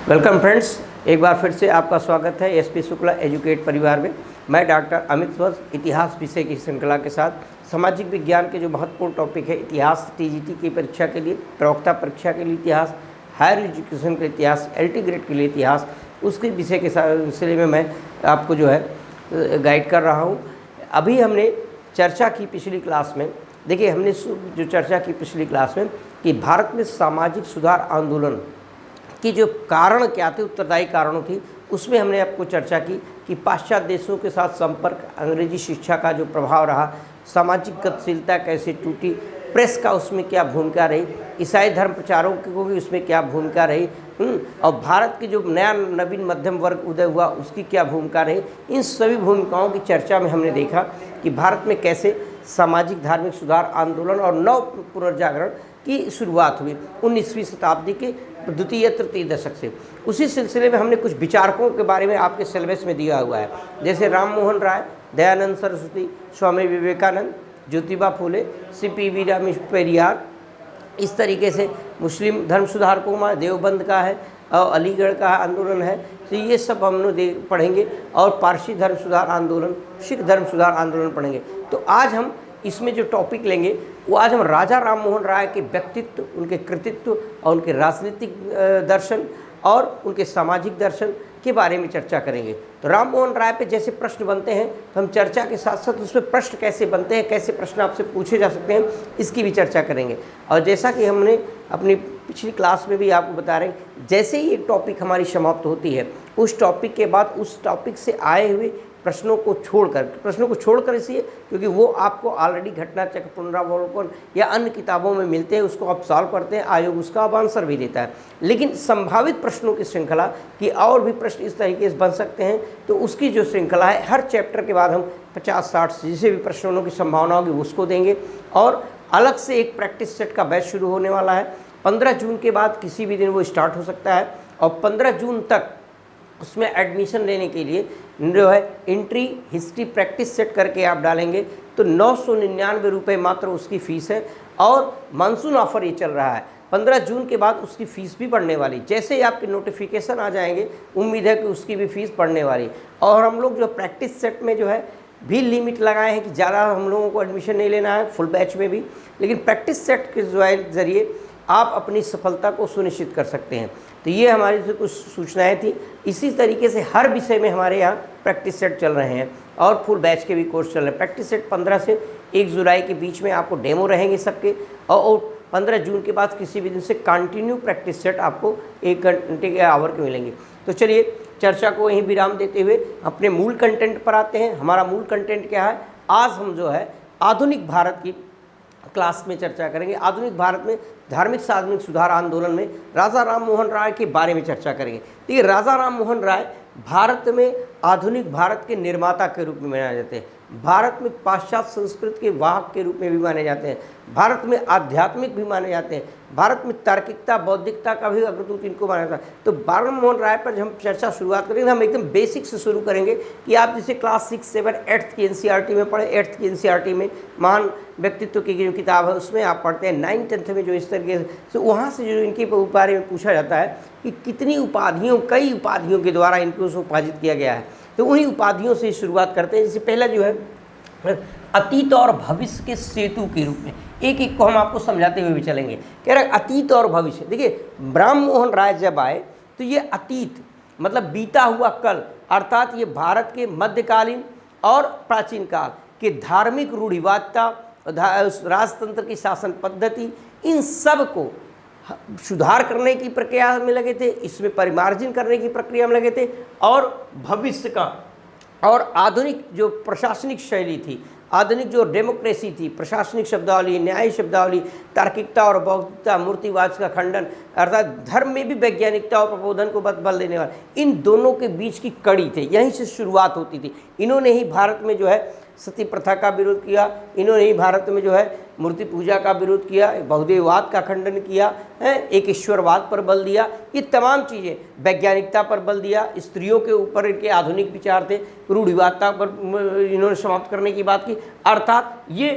Welcome friends, एक बार फिर से आपका स्वागत है एसपी शुक्ला एजुकेट परिवार में। मैं डॉक्टर अमित वत्स इतिहास विषय की श्रृंखला के साथ सामाजिक विज्ञान के जो महत्वपूर्ण टॉपिक है इतिहास, टीजीटी की परीक्षा के लिए, प्रवक्ता परीक्षा के लिए इतिहास, हायर एजुकेशन के इतिहास, एलटी ग्रेड के लिए इतिहास, उसके विषय के सिलसिले में मैं आपको जो है गाइड कर रहा हूँ। अभी हमने चर्चा की पिछली क्लास में, देखिए हमने जो चर्चा की पिछली क्लास में कि भारत में सामाजिक सुधार आंदोलन कि जो कारण क्या थे, उत्तरदायी कारणों थी, उसमें हमने आपको चर्चा की कि पाश्चात्य देशों के साथ संपर्क, अंग्रेजी शिक्षा का जो प्रभाव रहा, सामाजिक गतिशीलता कैसे टूटी, प्रेस का उसमें क्या भूमिका रही, ईसाई धर्म प्रचारों को भी उसमें क्या भूमिका रही, और भारत की जो नया नवीन मध्यम वर्ग उदय हुआ उसकी क्या भूमिका रही। इन सभी भूमिकाओं की चर्चा में हमने देखा कि भारत में कैसे सामाजिक धार्मिक सुधार आंदोलन और नव पुनर्जागरण की शुरुआत हुई 19वीं शताब्दी के द्वितीय तृतीय दशक से। उसी सिलसिले में हमने कुछ विचारकों के बारे में आपके सिलेबस में दिया हुआ है, जैसे राम मोहन राय, दयानंद सरस्वती, स्वामी विवेकानंद, ज्योतिबा फूले, CPV रामेश्वरियार। इस तरीके से मुस्लिम धर्म सुधारकों में देवबंद का है और अलीगढ़ का आंदोलन है, तो ये सब हम लोग पढ़ेंगे। और पारसी धर्म सुधार आंदोलन, सिख धर्म सुधार आंदोलन पढ़ेंगे। तो आज हम इसमें जो टॉपिक लेंगे वो आज हम राजा राम मोहन राय के व्यक्तित्व, उनके कृतित्व और उनके राजनीतिक दर्शन और उनके सामाजिक दर्शन के बारे में चर्चा करेंगे। तो राम मोहन राय पे जैसे प्रश्न बनते हैं तो हम चर्चा के साथ साथ उसमें प्रश्न कैसे बनते हैं, कैसे प्रश्न आपसे पूछे जा सकते हैं, इसकी भी चर्चा करेंगे। और जैसा कि हमने अपनी पिछली क्लास में भी आपको बता रहे हैं, जैसे ही एक टॉपिक हमारी समाप्त होती है, उस टॉपिक के बाद उस टॉपिक से आए हुए प्रश्नों को छोड़कर इसलिए क्योंकि वो आपको ऑलरेडी घटना चक्र, पुनरावलोकन या अन्य किताबों में मिलते हैं, उसको आप सॉल्व करते हैं, आयोग उसका अब आंसर भी देता है। लेकिन संभावित प्रश्नों की श्रृंखला कि और भी प्रश्न इस तरीके से बन सकते हैं, तो उसकी जो श्रृंखला है, हर चैप्टर के बाद हम 50-60 जिसे भी प्रश्नों की संभावना होगी उसको देंगे। और अलग से एक प्रैक्टिस सेट का बैच शुरू होने वाला है 15 जून के बाद, किसी भी दिन वो स्टार्ट हो सकता है। और 15 जून तक उसमें एडमिशन लेने के लिए जो है एंट्री हिस्ट्री प्रैक्टिस सेट करके आप डालेंगे तो 999 रुपये मात्र उसकी फ़ीस है। और मानसून ऑफर ये चल रहा है, 15 जून के बाद उसकी फ़ीस भी बढ़ने वाली। जैसे ही आपके नोटिफिकेशन आ जाएंगे, उम्मीद है कि उसकी भी फ़ीस बढ़ने वाली। और हम लोग जो प्रैक्टिस सेट में जो है भी लिमिट लगाए हैं कि ज़्यादा हम लोगों को एडमिशन नहीं लेना है, फुल बैच में भी, लेकिन प्रैक्टिस सेट के ज़रिए आप अपनी सफलता को सुनिश्चित कर सकते हैं। तो ये हमारी से कुछ सूचनाएं थी। इसी तरीके से हर विषय में हमारे यहाँ प्रैक्टिस सेट चल रहे हैं और फुल बैच के भी कोर्स चल रहे हैं। प्रैक्टिस सेट 15 से 1 जुलाई के बीच में आपको डेमो रहेंगे सबके, और 15 जून के बाद किसी भी दिन से कंटिन्यू प्रैक्टिस सेट आपको 1 घंटे के आवर के मिलेंगे। तो चलिए चर्चा को यहीं विराम देते हुए अपने मूल कंटेंट पर आते हैं। हमारा मूल कंटेंट क्या है? आज हम जो है आधुनिक भारत की क्लास में चर्चा करेंगे। आधुनिक भारत में धार्मिक सामाजिक सुधार आंदोलन में राजा राम मोहन राय के बारे में चर्चा करेंगे। देखिए, राजा राम मोहन राय भारत में आधुनिक भारत के निर्माता के रूप में माने जाते हैं। भारत में पाश्चात्य संस्कृति के वाहक के रूप में भी माने जाते हैं। भारत में आध्यात्मिक भी माने जाते हैं। भारत में तार्किकता, बौद्धिकता का भी अग्रदूत इनको माना जाता है। तो राम मोहन राय पर जब हम चर्चा शुरुआत करेंगे, हम एकदम बेसिक से शुरू करेंगे कि आप जैसे क्लास 6, 7, 8th की NCERT में पढ़े। 8th की NCERT में महान व्यक्तित्व की जो किताब है उसमें आप पढ़ते हैं। 9th 10th में जो इस तरीके से वहाँ से जो इनके बारे में पूछा जाता है कि कितनी उपाधियों, कई उपाधियों के द्वारा इनको उपार्जित किया गया है। तो उन्हीं उपाधियों से शुरुआत करते हैं। जैसे पहला जो है अतीत और भविष्य के सेतु के रूप में, एक एक को हम आपको समझाते हुए भी चलेंगे। कह रहे अतीत और भविष्य। देखिए, राम मोहन राय जब आए तो ये अतीत मतलब बीता हुआ कल, अर्थात ये भारत के मध्यकालीन और प्राचीन काल के धार्मिक रूढ़िवादिता, राजतंत्र की शासन पद्धति, इन सब को सुधार करने की प्रक्रिया में लगे थे, इसमें परिमार्जन करने की प्रक्रिया में लगे थे। और भविष्य का और आधुनिक जो प्रशासनिक शैली थी, आधुनिक जो डेमोक्रेसी थी, प्रशासनिक शब्दावली, न्याय शब्दावली, तार्किकता और बौद्धिकता, मूर्तिवाद का खंडन, अर्थात धर्म में भी वैज्ञानिकता और प्रबोधन को बल देने वाला, इन दोनों के बीच की कड़ी थे। यहीं से शुरुआत होती थी। इन्होंने ही भारत में जो है सती प्रथा का विरोध किया, इन्होंने ही भारत में जो है मूर्ति पूजा का विरोध किया, बहुदेववाद का खंडन किया है, एक ईश्वरवाद पर बल दिया, ये तमाम चीज़ें, वैज्ञानिकता पर बल दिया, स्त्रियों के ऊपर इनके आधुनिक विचार थे, रूढ़िवादिता पर इन्होंने समाप्त करने की बात की। अर्थात ये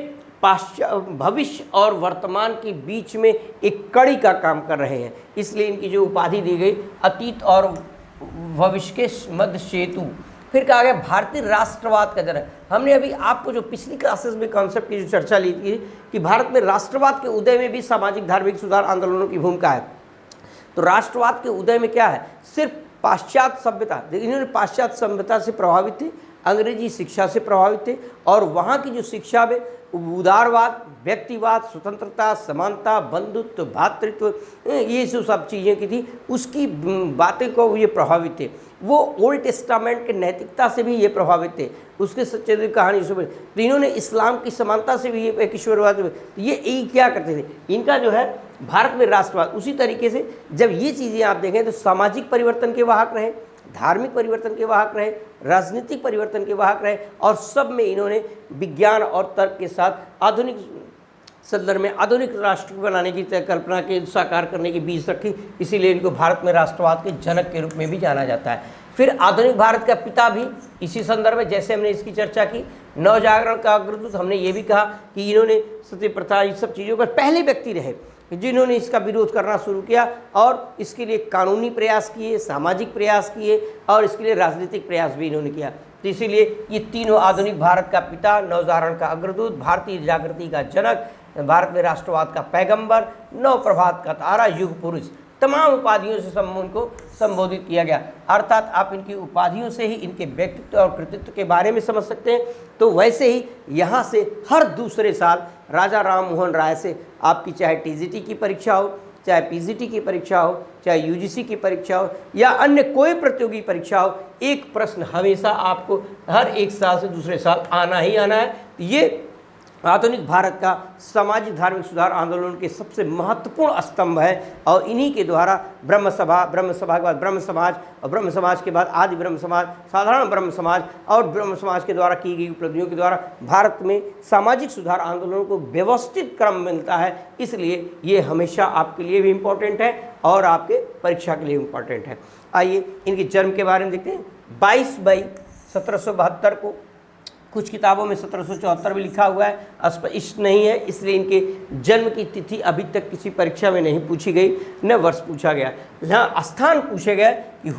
भविष्य और वर्तमान के बीच में एक कड़ी का काम कर रहे हैं, इसलिए इनकी जो उपाधि दी गई अतीत और भविष्य के मध्य सेतु। फिर कहा गया भारतीय राष्ट्रवाद का जनक। हमने अभी आपको जो पिछली क्लासेस में कॉन्सेप्ट की जो चर्चा ली थी कि भारत में राष्ट्रवाद के उदय में भी सामाजिक धार्मिक सुधार आंदोलनों की भूमिका है। तो राष्ट्रवाद के उदय में क्या है, सिर्फ पाश्चात्य सभ्यता, इन्होंने पाश्चात्य सभ्यता से प्रभावित थे, अंग्रेजी शिक्षा से प्रभावित थे और वहाँ की जो शिक्षा में उदारवाद, व्यक्तिवाद, स्वतंत्रता, समानता, बंधुत्व, भ्रातृत्व, ये सब चीज़ें की थी, उसकी बातें को ये प्रभावित थे। वो ओल्ड टेस्टामेंट के नैतिकता से भी ये प्रभावित थे, उसके सच्चे कहानी से। तो इन्होंने इस्लाम की समानता से भी ये एक ईश्वरवाद, ये क्या करते थे, इनका जो है भारत में राष्ट्रवाद। उसी तरीके से जब ये चीज़ें आप देखें तो सामाजिक परिवर्तन के वाहक रहे, धार्मिक परिवर्तन के वाहक रहे, राजनीतिक परिवर्तन के वाहक रहे और सब में इन्होंने विज्ञान और तर्क के साथ आधुनिक संदर्भ में आधुनिक राष्ट्र बनाने की कल्पना के साकार करने की बीज रखी। इसीलिए इनको भारत में राष्ट्रवाद के जनक के रूप में भी जाना जाता है। फिर आधुनिक भारत का पिता भी इसी संदर्भ में, जैसे हमने इसकी चर्चा की, नवजागरण का अग्रदूत, हमने ये भी कहा कि इन्होंने सती प्रथा इस सब चीज़ों पर पहले व्यक्ति रहे जिन्होंने इसका विरोध करना शुरू किया और इसके लिए कानूनी प्रयास किए, सामाजिक प्रयास किए और इसके लिए राजनीतिक प्रयास भी इन्होंने किया। तो इसीलिए ये तीनों आधुनिक भारत का पिता, नवजागरण का अग्रदूत, भारतीय जागृति का जनक, भारत में राष्ट्रवाद का पैगंबर, नव प्रभात का तारा, युग पुरुष, तमाम उपाधियों से उनको संबोधित किया गया। अर्थात आप इनकी उपाधियों से ही इनके व्यक्तित्व और कृतित्व के बारे में समझ सकते हैं। तो वैसे ही यहाँ से हर दूसरे साल राजा राम मोहन राय से आपकी चाहे टीजीटी की परीक्षा हो, चाहे पीजीटी की परीक्षा हो, चाहे यूजीसी की परीक्षा हो या अन्य कोई प्रतियोगी परीक्षा हो, एक प्रश्न हमेशा आपको हर एक साल से दूसरे साल आना ही आना है। ये आधुनिक भारत का सामाजिक धार्मिक सुधार आंदोलन के सबसे महत्वपूर्ण स्तंभ है और इन्हीं के द्वारा ब्रह्म सभा के बाद ब्रह्म समाज और ब्रह्म समाज के बाद आदि ब्रह्म समाज, साधारण ब्रह्म समाज और ब्रह्म समाज के द्वारा की गई उपलब्धियों के द्वारा भारत में सामाजिक सुधार आंदोलनों को व्यवस्थित क्रम मिलता है। इसलिए ये हमेशा आपके लिए भी इम्पोर्टेंट है और आपके परीक्षा के लिए इम्पोर्टेंट है। आइए इनके जन्म के बारे में देखते हैं। 22 मई 1772 को, कुछ किताबों में 1774 भी लिखा हुआ है, स्पष्ट नहीं है, इसलिए इनके जन्म की तिथि अभी तक किसी परीक्षा में नहीं पूछी गई, न वर्ष पूछा गया। यहाँ स्थान पूछे गए कि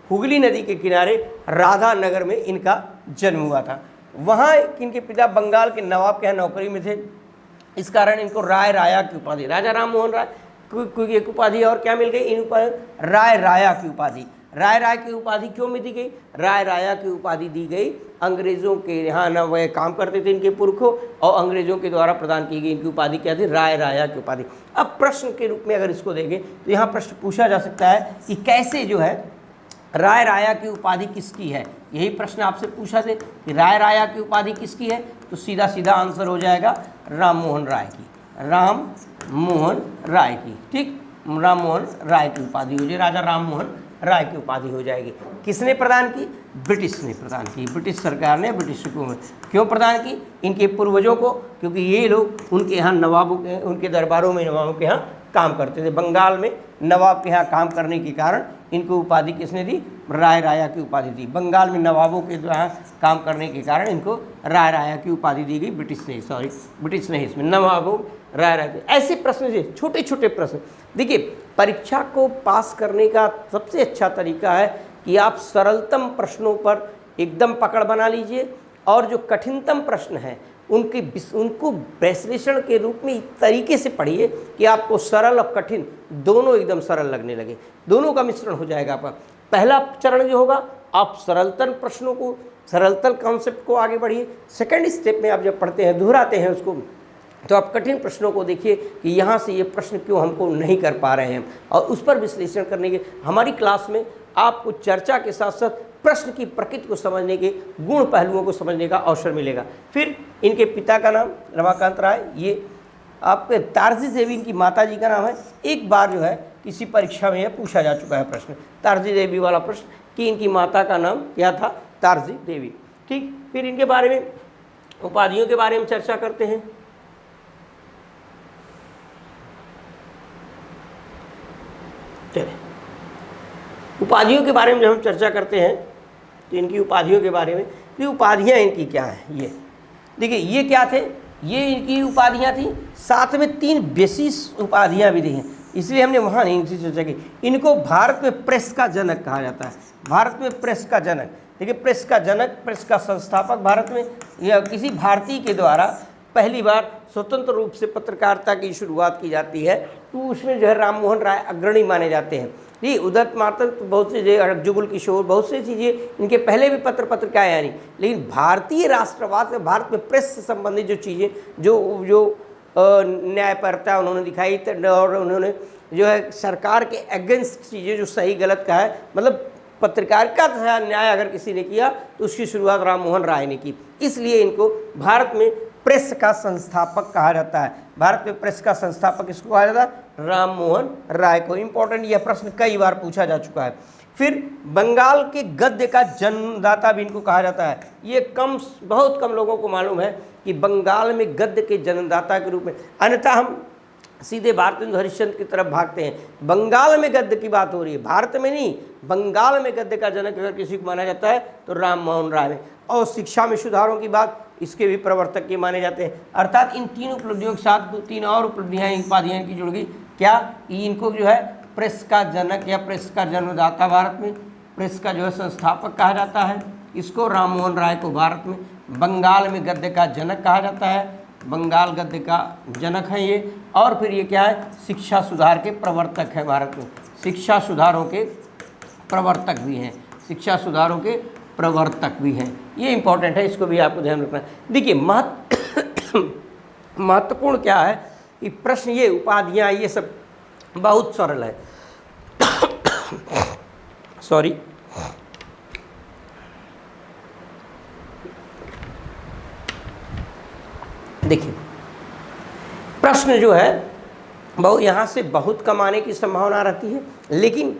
हुगली नदी के किनारे राधा नगर में इनका जन्म हुआ था। वहाँ इनके पिता बंगाल के नवाब के यहाँ नौकरी में थे, इस कारण इनको राय राया की उपाधि, राजा राम मोहन राय को एक उपाधि और क्या मिल गई, इन ऊपर राय राया की उपाधि। राय राय की उपाधि क्यों में दी गई, राय राया की उपाधि दी गई अंग्रेज़ों के यहाँ न वह काम करते थे इनके पुरखों और अंग्रेज़ों के द्वारा प्रदान की गई इनकी उपाधि क्या थी, राय राया की उपाधि। अब प्रश्न के रूप में अगर इसको देखें तो यहाँ प्रश्न पूछा जा सकता है कि कैसे जो है राय राया की उपाधि किसकी है। यही प्रश्न आपसे पूछा थे कि राय राया की उपाधि किसकी है, तो सीधा सीधा आंसर हो जाएगा राम मोहन राय की, राम मोहन राय की। ठीक, राम मोहन राय की उपाधि हो जाए, राजा राम मोहन राय की उपाधि हो जाएगी। किसने प्रदान की, ब्रिटिश ने प्रदान की, ब्रिटिश सरकार ने, ब्रिटिश हुकूमत। क्यों प्रदान की, इनके पूर्वजों को, क्योंकि ये लोग उनके यहाँ नवाबों के, उनके दरबारों में नवाबों के यहाँ काम करते थे। बंगाल में नवाब के यहाँ काम करने के कारण इनको उपाधि किसने दी, राय राया की उपाधि दी। बंगाल में नवाबों के यहाँ काम करने के कारण इनको राय राया की उपाधि दी गई, ब्रिटिश ने इसमें नवाबों राय राय। ऐसे प्रश्न से छोटे छोटे प्रश्न देखिए, परीक्षा को पास करने का सबसे अच्छा तरीका है कि आप सरलतम प्रश्नों पर एकदम पकड़ बना लीजिए और जो कठिनतम प्रश्न हैं उनको विश्लेषण के रूप में इस तरीके से पढ़िए कि आपको सरल और कठिन दोनों एकदम सरल लगने लगे, दोनों का मिश्रण हो जाएगा आपका। पहला चरण जो होगा, आप सरलतम प्रश्नों को, सरलतम कॉन्सेप्ट को आगे बढ़िए। सेकंड स्टेप में आप जब पढ़ते हैं, दोहराते हैं उसको, तो आप कठिन प्रश्नों को देखिए कि यहाँ से ये प्रश्न क्यों हमको नहीं कर पा रहे हैं और उस पर विश्लेषण करने के हमारी क्लास में आपको चर्चा के साथ साथ प्रश्न की प्रकृति को समझने के, गुण पहलुओं को समझने का अवसर मिलेगा। फिर इनके पिता का नाम रमाकांत राय, ये आपके तारजी देवी इनकी माता जी का नाम है। एक बार जो है किसी परीक्षा में यह पूछा जा चुका है प्रश्न, तारजी देवी वाला प्रश्न कि इनकी माता का नाम क्या था, तारजी देवी। ठीक, फिर इनके बारे में, उपाधियों के बारे में चर्चा करते हैं। चलिए, उपाधियों के बारे में जब हम चर्चा करते हैं तो इनकी उपाधियों के बारे में ये उपाधियाँ इनकी क्या हैं, ये देखिए ये क्या थे, ये इनकी उपाधियाँ थी, साथ में 3 बेसिस उपाधियाँ भी दी हैं, इसलिए हमने वहाँ नहीं इनसे चर्चा की। इनको भारत में प्रेस का जनक कहा जाता है, भारत में प्रेस का जनक। देखिए प्रेस का जनक, प्रेस का संस्थापक भारत में, या किसी भारतीय के द्वारा पहली बार स्वतंत्र रूप से पत्रकारिता की शुरुआत की जाती है, तो उसमें जो है राम मोहन राय अग्रणी माने जाते हैं। जी उदत मातन तो बहुत से, जुगल किशोर, बहुत सी चीज़ें इनके पहले भी पत्रिकाएँ यानी, लेकिन भारतीय राष्ट्रवाद में भारत में प्रेस से संबंधित जो चीज़ें जो न्यायपरता उन्होंने दिखाई, और उन्होंने जो है सरकार के अगेंस्ट चीज़ें जो सही गलत का है, मतलब पत्रकारिता का न्याय अगर किसी ने किया तो उसकी शुरुआत राम मोहन राय ने की, इसलिए इनको भारत में प्रेस का संस्थापक कहा जाता है। भारत में प्रेस का संस्थापक किसको कहा जाता है, राम मोहन राय को। इंपॉर्टेंट यह प्रश्न कई बार पूछा जा चुका है। फिर बंगाल के गद्य का जन्मदाता भी इनको कहा जाता है। ये बहुत कम लोगों को मालूम है कि बंगाल में गद्य के जन्मदाता के रूप में, अन्यथा हम सीधे भारतेंदु हरिश्चंद्र की तरफ भागते हैं। बंगाल में गद्य की बात हो रही है, भारत में नहीं। बंगाल में गद्य का जनक अगर किसी को माना जाता है तो राम मोहन राय में। और शिक्षा में सुधारों की बात, इसके भी प्रवर्तक के माने जाते हैं। अर्थात इन 3 उपलब्धियों के साथ 3 और उपलब्धियाँ उपाधियाँ की जुड़ गई, क्या इनको जो है प्रेस का जनक या प्रेस का जन्मदाता भारत में, प्रेस का जो है संस्थापक कहा जाता है, इसको राम मोहन राय को भारत में। बंगाल में गद्य का जनक कहा जाता है, बंगाल गद्य का जनक है ये। और फिर ये क्या है, शिक्षा सुधार के प्रवर्तक है भारत में, शिक्षा सुधारों के प्रवर्तक भी हैं, शिक्षा सुधारों के प्रवर्तक भी हैं। ये इंपॉर्टेंट है, इसको भी आपको ध्यान रखना है। देखिए महत्वपूर्ण क्या है कि प्रश्न, ये उपाधियाँ, ये सब बहुत सरल है। सॉरी, देखिए प्रश्न जो है बहुत यहाँ से बहुत कम आने की संभावना रहती है, लेकिन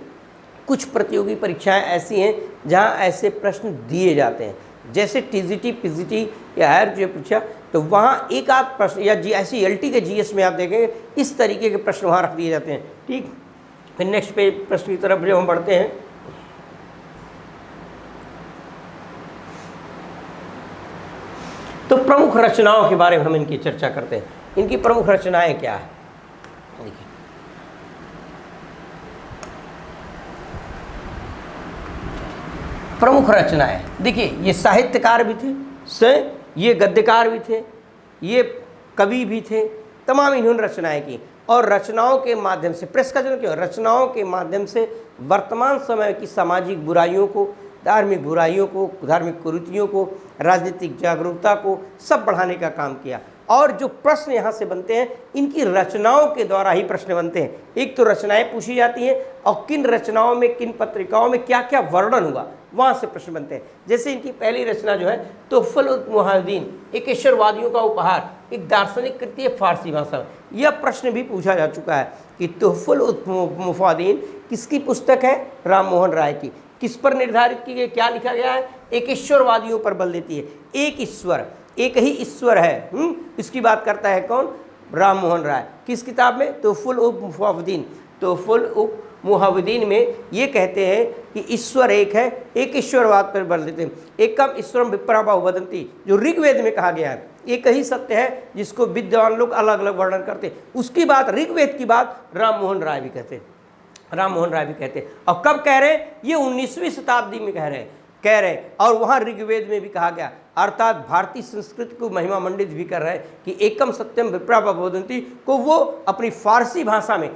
कुछ प्रतियोगी परीक्षाएं ऐसी हैं जहाँ ऐसे प्रश्न दिए जाते हैं, जैसे टीजीटी, पीजीटी या हायर जो परीक्षा, तो वहाँ एक आध प्रश्न, या SCLT के GS में आप देखेंगे इस तरीके के प्रश्न वहाँ रख दिए जाते हैं। ठीक, फिर नेक्स्ट पे प्रश्न की तरफ जब हम बढ़ते हैं, तो प्रमुख रचनाओं के बारे में हम इनकी चर्चा करते हैं। इनकी प्रमुख रचनाएं क्या है, देखिए प्रमुख रचनाएं, देखिए ये साहित्यकार भी थे, ये गद्यकार भी थे, ये कवि भी थे, तमाम इन्होंने रचनाएं की। और रचनाओं के माध्यम से, प्रेस का जन्म क्यों, रचनाओं के माध्यम से वर्तमान समय की सामाजिक बुराइयों को, धार्मिक बुराइयों को, धार्मिक कुरीतियों को, राजनीतिक जागरूकता को सब बढ़ाने का काम किया। और जो प्रश्न यहाँ से बनते हैं, इनकी रचनाओं के द्वारा ही प्रश्न बनते हैं। एक तो रचनाएं पूछी जाती हैं, और किन रचनाओं में, किन पत्रिकाओं में क्या क्या वर्णन हुआ, वहाँ से प्रश्न बनते हैं। जैसे इनकी पहली रचना जो है तोहफुल मुहावदीन, एक ईश्वरवादियों का उपहार, एक दार्शनिक कृति है फारसी भाषा में। यह प्रश्न भी पूछा जा चुका है कि तोहफुल मुहावदीन किसकी पुस्तक है, राम मोहन राय की। किस पर निर्धारित की गई, क्या लिखा गया है, एक ईश्वरवादियों पर बल देती है। एक ईश्वर, एक ही ईश्वर है, इसकी बात करता है कौन, राम मोहन राय। किस किताब में, तोहफुल मुहावदीन। तोहफुल मुहावदीन में ये कहते हैं कि ईश्वर एक है, एक ईश्वरवाद पर बल देते हैं। एकम ईश्वरम विप्रा बहुवदन्ति, जो ऋग्वेद में कहा गया है, एक ही सत्य है जिसको विद्वान लोग अलग अलग वर्णन करते हैं। उसकी बात, ऋग्वेद की बात राम मोहन राय भी कहते हैं, राम मोहन राय भी कहते हैं। और कब कह रहे हैं, ये 19वीं शताब्दी में कह रहे हैं, और वहाँ ऋग्वेद में भी कहा गया, अर्थात भारतीय संस्कृति को महिमा मंडित भी कर रहे हैं कि एकम सत्यम विप्रा बहुवदन्ति को वो अपनी फारसी भाषा में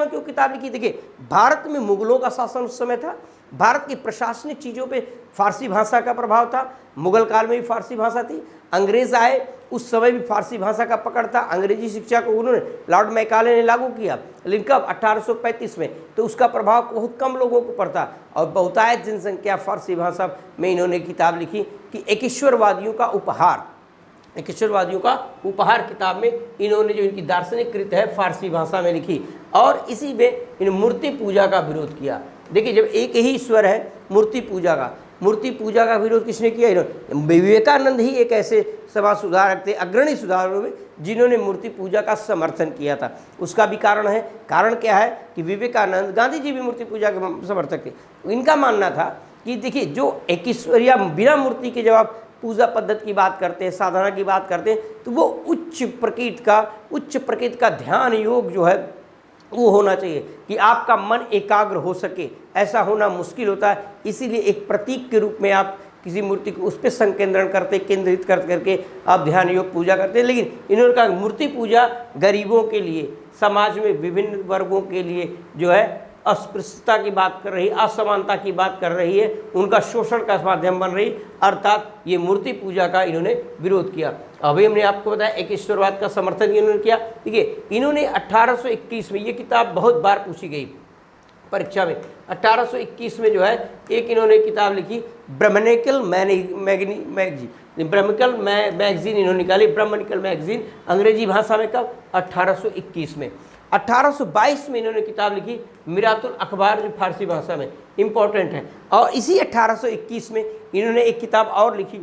क्यों किताब लिखी। देखिए भारत में मुगलों का शासन उस समय था, भारत की प्रशासनिक चीज़ों पे फारसी भाषा का प्रभाव था। मुगल काल में भी फारसी भाषा थी, अंग्रेज आए उस समय भी फारसी भाषा का पकड़ था। अंग्रेजी शिक्षा को उन्होंने, लॉर्ड मैकाले ने लागू किया, लेकिन कब, 1835 में। तो उसका प्रभाव बहुत कम लोगों को पड़ता, और बहुतायत जनसंख्या फारसी भाषा में इन्होंने किताब लिखी कि एक ईश्वरवादियों का उपहार, एक ईश्वरवादियों का उपहार किताब में इन्होंने जो इनकी दार्शनिक कृत है फारसी भाषा में लिखी। और इसी में इन मूर्ति पूजा का विरोध किया। देखिए जब एक ही ईश्वर है, मूर्ति पूजा का विरोध किसने किया, इन्होंने। विवेकानंद ही एक ऐसे समाज सुधारक थे, अग्रणी सुधारकों में, जिन्होंने मूर्ति पूजा का समर्थन किया था। उसका भी कारण है, कारण क्या है कि विवेकानंद, गांधी जी भी मूर्ति पूजा के समर्थक थे। इनका मानना था कि देखिए जो 21 या बिना मूर्ति के जब आप पूजा पद्धति की बात करते हैं, साधना की बात करते हैं, तो वो उच्च प्रकृति का ध्यान योग जो है वो होना चाहिए कि आपका मन एकाग्र हो सके। ऐसा होना मुश्किल होता है, इसीलिए एक प्रतीक के रूप में आप किसी मूर्ति को उस पर संकेंद्रण करते, केंद्रित करके आप ध्यान योग पूजा करते हैं। लेकिन इन्होंने कहा मूर्ति पूजा गरीबों के लिए, समाज में विभिन्न वर्गों के लिए जो है अस्पृश्यता की बात कर रही, असमानता की बात कर रही है, उनका शोषण का माध्यम बन रही, अर्थात ये मूर्ति पूजा का इन्होंने विरोध किया। अभी हमने आपको बताया एकेश्वरवाद का समर्थन इन्होंने किया। देखिए इन्होंने 1821 में, ये किताब बहुत बार पूछी गई परीक्षा में, 1821 में जो है एक इन्होंने किताब लिखी ब्रह्मनिकल मैगजीन इन्होंने निकाली, ब्रह्मनिकल मैगजीन, अंग्रेजी भाषा में कब? 1821 में। 1822 में इन्होंने किताब लिखी मिरातुल अखबार, जो फारसी भाषा में इम्पोर्टेंट है। और इसी 1821 में इन्होंने एक किताब और लिखी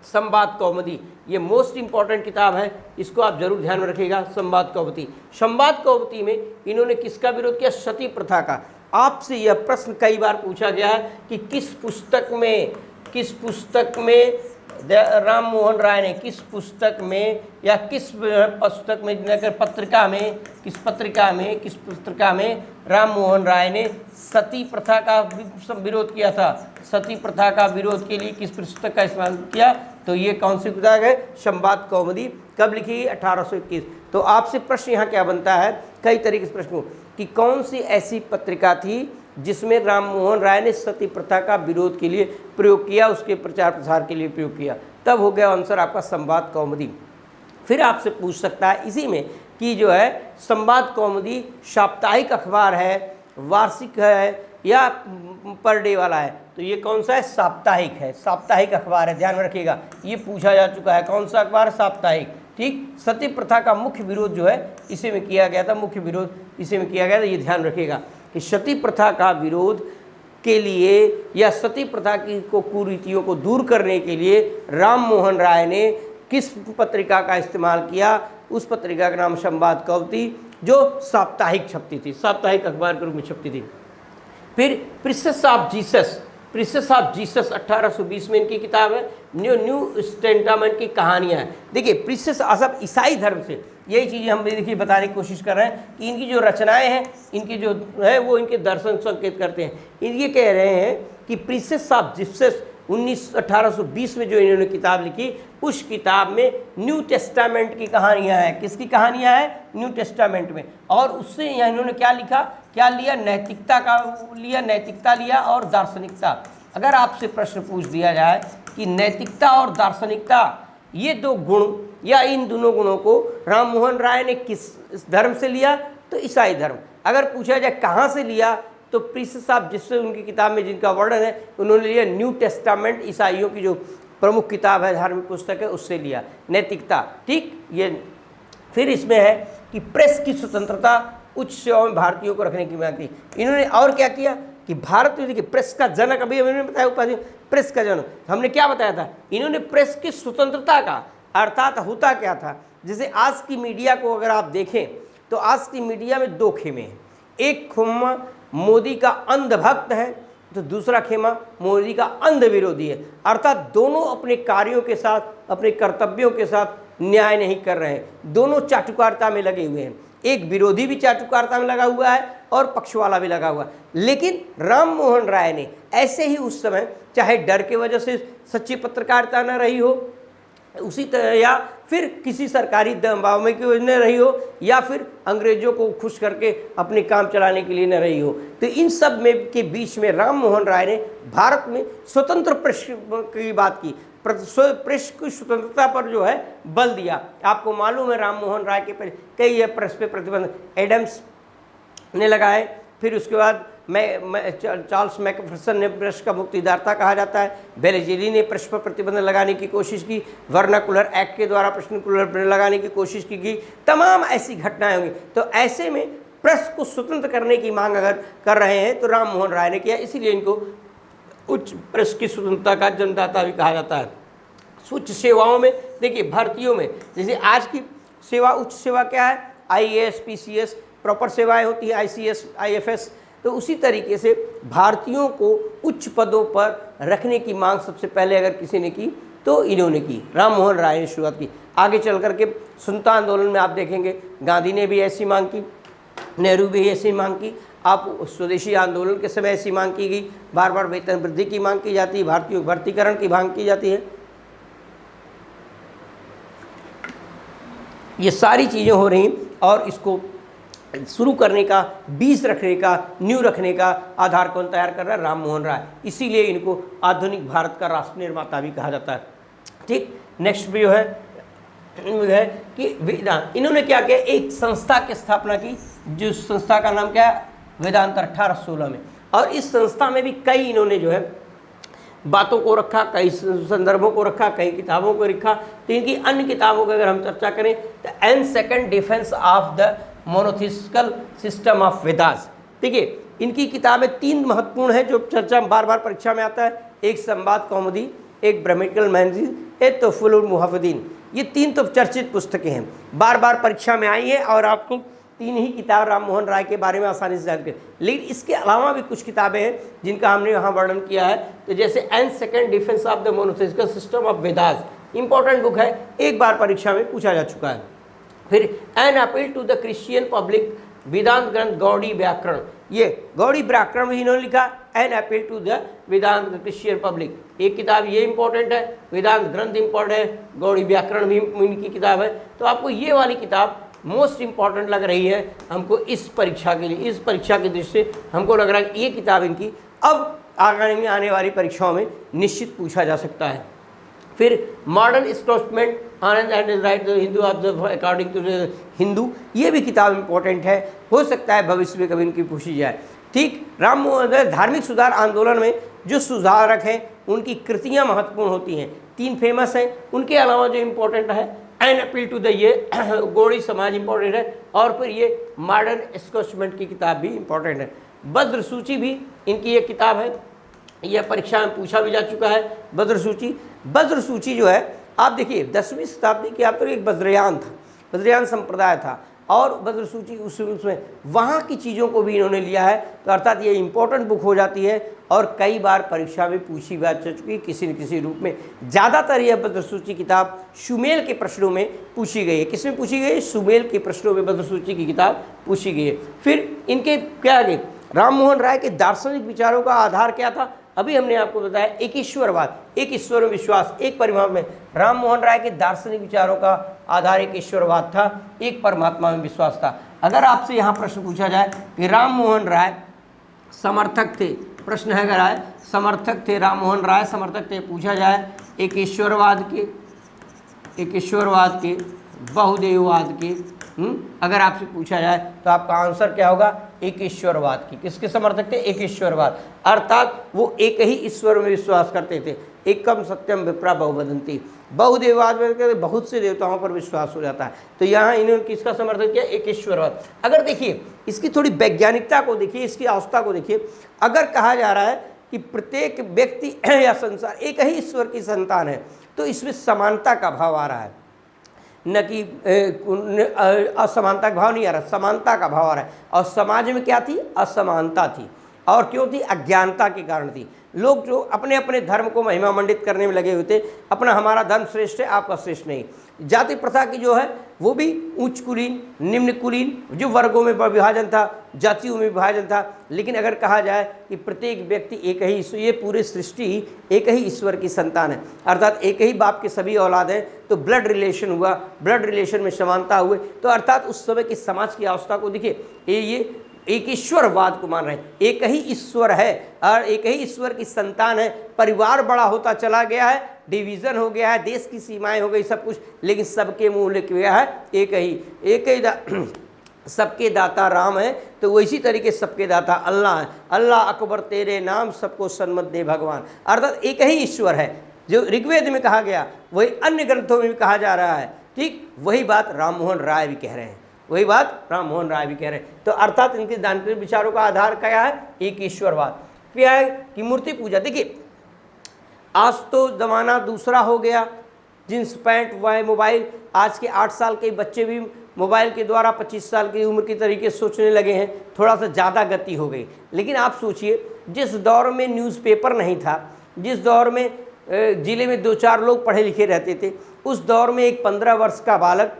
संवाद कौमुदी, ये मोस्ट इंपॉर्टेंट किताब है, इसको आप जरूर ध्यान में रखिएगा। संवाद कौमुदी, संवाद कौमुदी में इन्होंने किसका विरोध किया? सती प्रथा का। आपसे यह प्रश्न कई बार पूछा गया है कि किस पुस्तक में राम मोहन राय ने, किस पुस्तक में या किस पुस्तक में, किस पत्रिका में राम मोहन राय ने सती प्रथा का विरोध किया था? सती प्रथा का विरोध के लिए किस पुस्तक का इस्तेमाल किया? तो ये कौन सी किताब है? संवाद कौमुदी। कब लिखी? 1821। तो आपसे प्रश्न यहाँ क्या बनता है, कई तरीके से प्रश्न, कि कौन सी ऐसी पत्रिका थी जिसमें राम मोहन राय ने सती प्रथा का विरोध के लिए प्रयोग किया, उसके प्रचार प्रसार के लिए प्रयोग किया? तब हो गया आंसर आपका संवाद कौमुदी। फिर आपसे पूछ सकता है इसी में कि जो है संवाद कौमुदी साप्ताहिक अखबार है, वार्षिक है या पर डे वाला है? तो ये कौन सा है? साप्ताहिक है, साप्ताहिक अखबार है, ध्यान में रखिएगा। ये पूछा जा चुका है, कौन सा अखबार? साप्ताहिक। ठीक, सती प्रथा का मुख्य विरोध जो है इसी में किया गया था, मुख्य विरोध इसी में किया गया था। ये ध्यान रखिएगा कि सती प्रथा का विरोध के लिए या सती प्रथा की कुरीतियों को दूर करने के लिए राम मोहन राय ने किस पत्रिका का इस्तेमाल किया? उस पत्रिका का नाम संवाद कौमुदी, जो साप्ताहिक छपती थी, साप्ताहिक अखबार के रूप में छपती थी। फिर प्रिंसेस ऑफ जीसस 1820 में इनकी किताब है, न्यू टेस्टामेंट की कहानियाँ हैं। देखिए प्रिंसेस सब ईसाई धर्म से, यही चीज़ हम देखिए बताने की कोशिश कर रहे हैं कि इनकी जो रचनाएं हैं, इनकी जो है वो इनके दर्शन संकेत करते हैं। ये कह रहे हैं कि प्रिंसेस ऑफ जीसस 1820 में जो इन्होंने किताब लिखी, उस किताब में न्यू टेस्टामेंट की कहानियां हैं। किसकी कहानियां हैं? न्यू टेस्टामेंट में। और उससे यहाँ इन्होंने क्या लिखा, क्या लिया? नैतिकता लिया और दार्शनिकता। अगर आपसे प्रश्न पूछ दिया जाए कि नैतिकता और दार्शनिकता, ये दो गुण या इन दोनों गुणों को राम मोहन राय ने किस धर्म से लिया? तो ईसाई धर्म। अगर पूछा जाए कहाँ से लिया, तो प्रिंसेस ऑफ जिससे उनकी किताब में जिनका वर्णन है, उन्होंने लिया न्यू टेस्टामेंट, ईसाइयों की जो प्रमुख किताब है, धार्मिक पुस्तक है, उससे लिया नैतिकता। ठीक, ये फिर इसमें है कि प्रेस की स्वतंत्रता, उच्च सेवाओं में भारतीयों को रखने की मांग की। इन्होंने और क्या किया कि भारत में देखिए प्रेस का जनक, अभी हमने बताया उपाधि प्रेस का जनक, हमने क्या बताया था? इन्होंने प्रेस की स्वतंत्रता का, अर्थात होता क्या था, जैसे आज की मीडिया को अगर आप देखें तो आज की मीडिया में दो खेमे हैं। एक खेमा मोदी का अंध भक्त है, तो दूसरा खेमा मोदी का अंध विरोधी है। अर्थात दोनों अपने कार्यों के साथ, अपने कर्तव्यों के साथ न्याय नहीं कर रहे हैं, दोनों चाटुकारिता में लगे हुए हैं। एक विरोधी भी चाटुकारिता में लगा हुआ है और पक्ष वाला भी लगा हुआ है। लेकिन राम मोहन राय ने ऐसे ही उस समय, चाहे डर के वजह से सच्ची पत्रकारिता न रही हो, उसी तरह या फिर किसी सरकारी दबाव में की न रही हो, या फिर अंग्रेजों को खुश करके अपने काम चलाने के लिए न रही हो, तो इन सब में के बीच में राम मोहन राय ने भारत में स्वतंत्र प्रेस की बात की, प्रेस की स्वतंत्रता पर जो है बल दिया। आपको मालूम है राम मोहन राय के कई प्रेस पे प्रतिबंध एडम्स ने लगाए, फिर उसके बाद चार्ल्स मैकफिर्सन ने प्रेस का मुक्तिदाता कहा जाता है, बेलेजेली ने प्रेस पर प्रतिबंध लगाने की कोशिश की, वर्नाकुलर एक्ट के द्वारा प्रश्नकुलर लगाने की कोशिश की गई, तमाम ऐसी घटनाएं होंगी। तो ऐसे में प्रेस को स्वतंत्र करने की मांग अगर कर रहे हैं तो राम मोहन राय ने किया, इसीलिए इनको उच्च प्रेस की स्वतंत्रता का जन्मदाता भी कहा जाता है। उच्च सेवाओं में देखिए भर्तियों में, जैसे आज की सेवा, उच्च सेवा क्या है? IAS PCS प्रॉपर सेवाएं होती है, ICS IFS तो उसी तरीके से भारतीयों को उच्च पदों पर रखने की मांग सबसे पहले अगर किसी ने की तो इन्होंने की, राम मोहन राय ने शुरुआत की। आगे चल करके स्वतंत्रता आंदोलन में आप देखेंगे गांधी ने भी ऐसी मांग की, नेहरू भी ऐसी मांग की, आप स्वदेशी आंदोलन के समय ऐसी मांग की गई, बार बार वेतन वृद्धि की मांग की जाती है, भारतीयों भर्तीकरण की मांग की जाती है। ये सारी चीज़ें हो रही और इसको शुरू करने का, बीज रखने का, न्यू रखने का आधार कौन तैयार कर रहा है? राम मोहन राय। इसीलिए इनको आधुनिक भारत का राष्ट्र निर्माता भी कहा जाता है। ठीक, नेक्स्ट भी जो है कि वेदांत, इन्होंने क्या किया, एक संस्था की स्थापना की, जो संस्था का नाम क्या है? वेदांत 1816 में। और इस संस्था में भी कई इन्होंने जो है बातों को रखा, कई संदर्भों को रखा, कई किताबों को रखा। तो इनकी अन्य किताबों की अगर हम चर्चा करें तो and second defence of the monotheistical system of Vedas. देखिए इनकी किताबें 3 महत्वपूर्ण हैं जो चर्चा बार बार परीक्षा में आता है, एक संवाद कौमुदी, एक ब्रह्मिकल मैगजीन, एक तोहफुल मुहव्वदीन। ये 3 तो चर्चित पुस्तकें हैं, बार बार परीक्षा में आई हैं और आपको 3 ही किताब राम मोहन राय के बारे में आसानी से जानकारी। लेकिन इसके अलावा भी कुछ किताबें हैं जिनका हमने यहाँ वर्णन किया है। तो जैसे and second defence of the monotheistical system of Vedas, important book है, एक बार परीक्षा में पूछा जा चुका है। फिर an appeal to the Christian public, Vedanta Grantha Gaudi Vyakaran, ये गौड़ी व्याकरण भी इन्होंने लिखा, an appeal to the Vedanta Christian public, एक किताब ये इंपॉर्टेंट है, वेदांत ग्रंथ इंपॉर्टेंट है, गौड़ी व्याकरण भी इनकी किताब है। तो आपको ये वाली किताब मोस्ट इंपॉर्टेंट लग रही है हमको इस परीक्षा के लिए, इस परीक्षा की दृष्टि से हमको लग रहा है कि ये किताब इनकी अब आने वाली परीक्षाओं में निश्चित पूछा जा सकता है। फिर modern statement Anand and right Hindu of the according to Hindu, ये भी किताब इंपॉर्टेंट है, हो सकता है भविष्य में कभी इनकी पूछी जाए। ठीक, राम मोहन धार्मिक सुधार आंदोलन में जो सुधारक हैं उनकी कृतियाँ महत्वपूर्ण होती हैं, 3 फेमस हैं। उनके अलावा जो इम्पोर्टेंट है एन अपील टू द, ये गौड़ी समाज इंपॉर्टेंट है, और फिर ये मॉडर्न स्टेटमेंट की किताब भी इंपॉर्टेंट है। बद्र सूची भी इनकी एक किताब है, यह परीक्षा में पूछा भी जा चुका है। बद्र सूची जो है आप देखिए 10वीं शताब्दी के आप तो एक बद्रयान था, बद्रयान संप्रदाय था, और बद्र सूची उसमें वहाँ की चीज़ों को भी इन्होंने लिया है। तो अर्थात ये इंपॉर्टेंट बुक हो जाती है और कई बार परीक्षा में पूछी जा चुकी किसी न किसी रूप में। ज़्यादातर यह बद्र सूची किताब सुमेल के प्रश्नों में पूछी गई है। किसमें पूछी गई है? सुमेल के प्रश्नों में बद्र सूची की किताब पूछी गई है। फिर इनके क्या है, राम मोहन राय के दार्शनिक विचारों का आधार क्या था? अभी हमने आपको बताया एक ईश्वरवाद, एक ईश्वर में विश्वास, एक परमात्मा में। राम मोहन राय के दार्शनिक विचारों का आधार एक ईश्वरवाद था, एक परमात्मा में विश्वास था। अगर आपसे यहाँ प्रश्न पूछा जाए कि राम मोहन राय समर्थक थे, प्रश्न है अगर आए समर्थक थे, राम मोहन राय समर्थक थे, पूछा जाए एक ईश्वरवाद के, बहुदेववाद के, अगर आपसे पूछा जाए तो आपका आंसर क्या होगा? एक ईश्वरवाद की। किसके समर्थक थे? एक ईश्वरवाद, अर्थात वो एक ही ईश्वर में विश्वास करते थे। एकम सत्यम विप्रा बहुवदंती, बहुदेववाद में बहुत से देवताओं पर विश्वास हो जाता है। तो यहाँ इन्होंने किसका समर्थन किया? एक ईश्वरवाद। अगर देखिए इसकी थोड़ी वैज्ञानिकता को देखिए, इसकी अवस्था को देखिए, अगर कहा जा रहा है कि प्रत्येक व्यक्ति या संसार एक ही ईश्वर की संतान है, तो इसमें समानता का भाव आ रहा है, न कि असमानता का भाव नहीं आ रहा, समानता का भाव आ रहा है। और समाज में क्या थी? असमानता थी। और क्यों थी? अज्ञानता के कारण थी। लोग जो अपने अपने धर्म को महिमा मंडित करने में लगे हुए थे, अपना हमारा धर्म श्रेष्ठ है, आपका श्रेष्ठ नहीं। जाति प्रथा की जो है वो भी उच्च कुलीन, निम्न कुलीन, जो वर्गों में विभाजन था, जातियों में विभाजन था। लेकिन अगर कहा जाए कि प्रत्येक व्यक्ति एक ही ईश्वर, ये पूरी सृष्टि एक ही ईश्वर की संतान है, अर्थात एक ही बाप के सभी औलाद हैं, तो ब्लड रिलेशन हुआ, ब्लड रिलेशन में समानता हुए। तो अर्थात उस समय की समाज की अवस्था को देखिए, ये एक ईश्वरवाद को मान रहे हैं, एक ही ईश्वर है और एक ही ईश्वर की संतान है। परिवार बड़ा होता चला गया है, डिवीज़न हो गया है, देश की सीमाएं हो गई, सब कुछ, लेकिन सबके मुँह लिख गया है एक ही सबके दाता राम है। तो वैसी तरीके सबके दाता अल्लाह है। अल्लाह अकबर तेरे नाम, सबको सन्मत दे भगवान, अर्थात एक ही ईश्वर है। जो ऋग्वेद में कहा गया वही अन्य ग्रंथों में भी कहा जा रहा है। ठीक, वही बात राम मोहन राय भी कह रहे हैं, वही बात राम मोहन राय भी कह रहे हैं। तो अर्थात इनके दार्शनिक विचारों का आधार क्या है? एक ईश्वरवाद। क्या है कि मूर्ति पूजा। देखिए आज तो ज़माना दूसरा हो गया, जींस पैंट व मोबाइल, आज के 8 साल के बच्चे भी मोबाइल के द्वारा 25 साल की उम्र की तरीके से सोचने लगे हैं, थोड़ा सा ज़्यादा गति हो गई। लेकिन आप सोचिए, जिस दौर में न्यूज़पेपर नहीं था, जिस दौर में ज़िले में 2-4 लोग पढ़े लिखे रहते थे, उस दौर में एक 15 वर्ष का बालक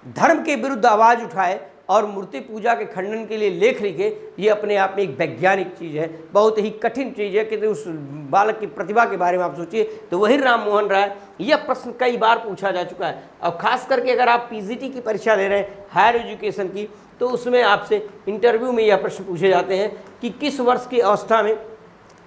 धर्म के विरुद्ध आवाज़ उठाए और मूर्ति पूजा के खंडन के लिए लेख लिखे, ये अपने आप में एक वैज्ञानिक चीज़ है, बहुत ही कठिन चीज़ है कि उस बालक की प्रतिभा के बारे में आप सोचिए। तो वही राम मोहन राय, यह प्रश्न कई बार पूछा जा चुका है। और ख़ास करके अगर आप पीजीटी की परीक्षा ले रहे हैं हायर एजुकेशन की, तो उसमें आपसे इंटरव्यू में यह प्रश्न पूछे जाते हैं कि किस वर्ष की अवस्था में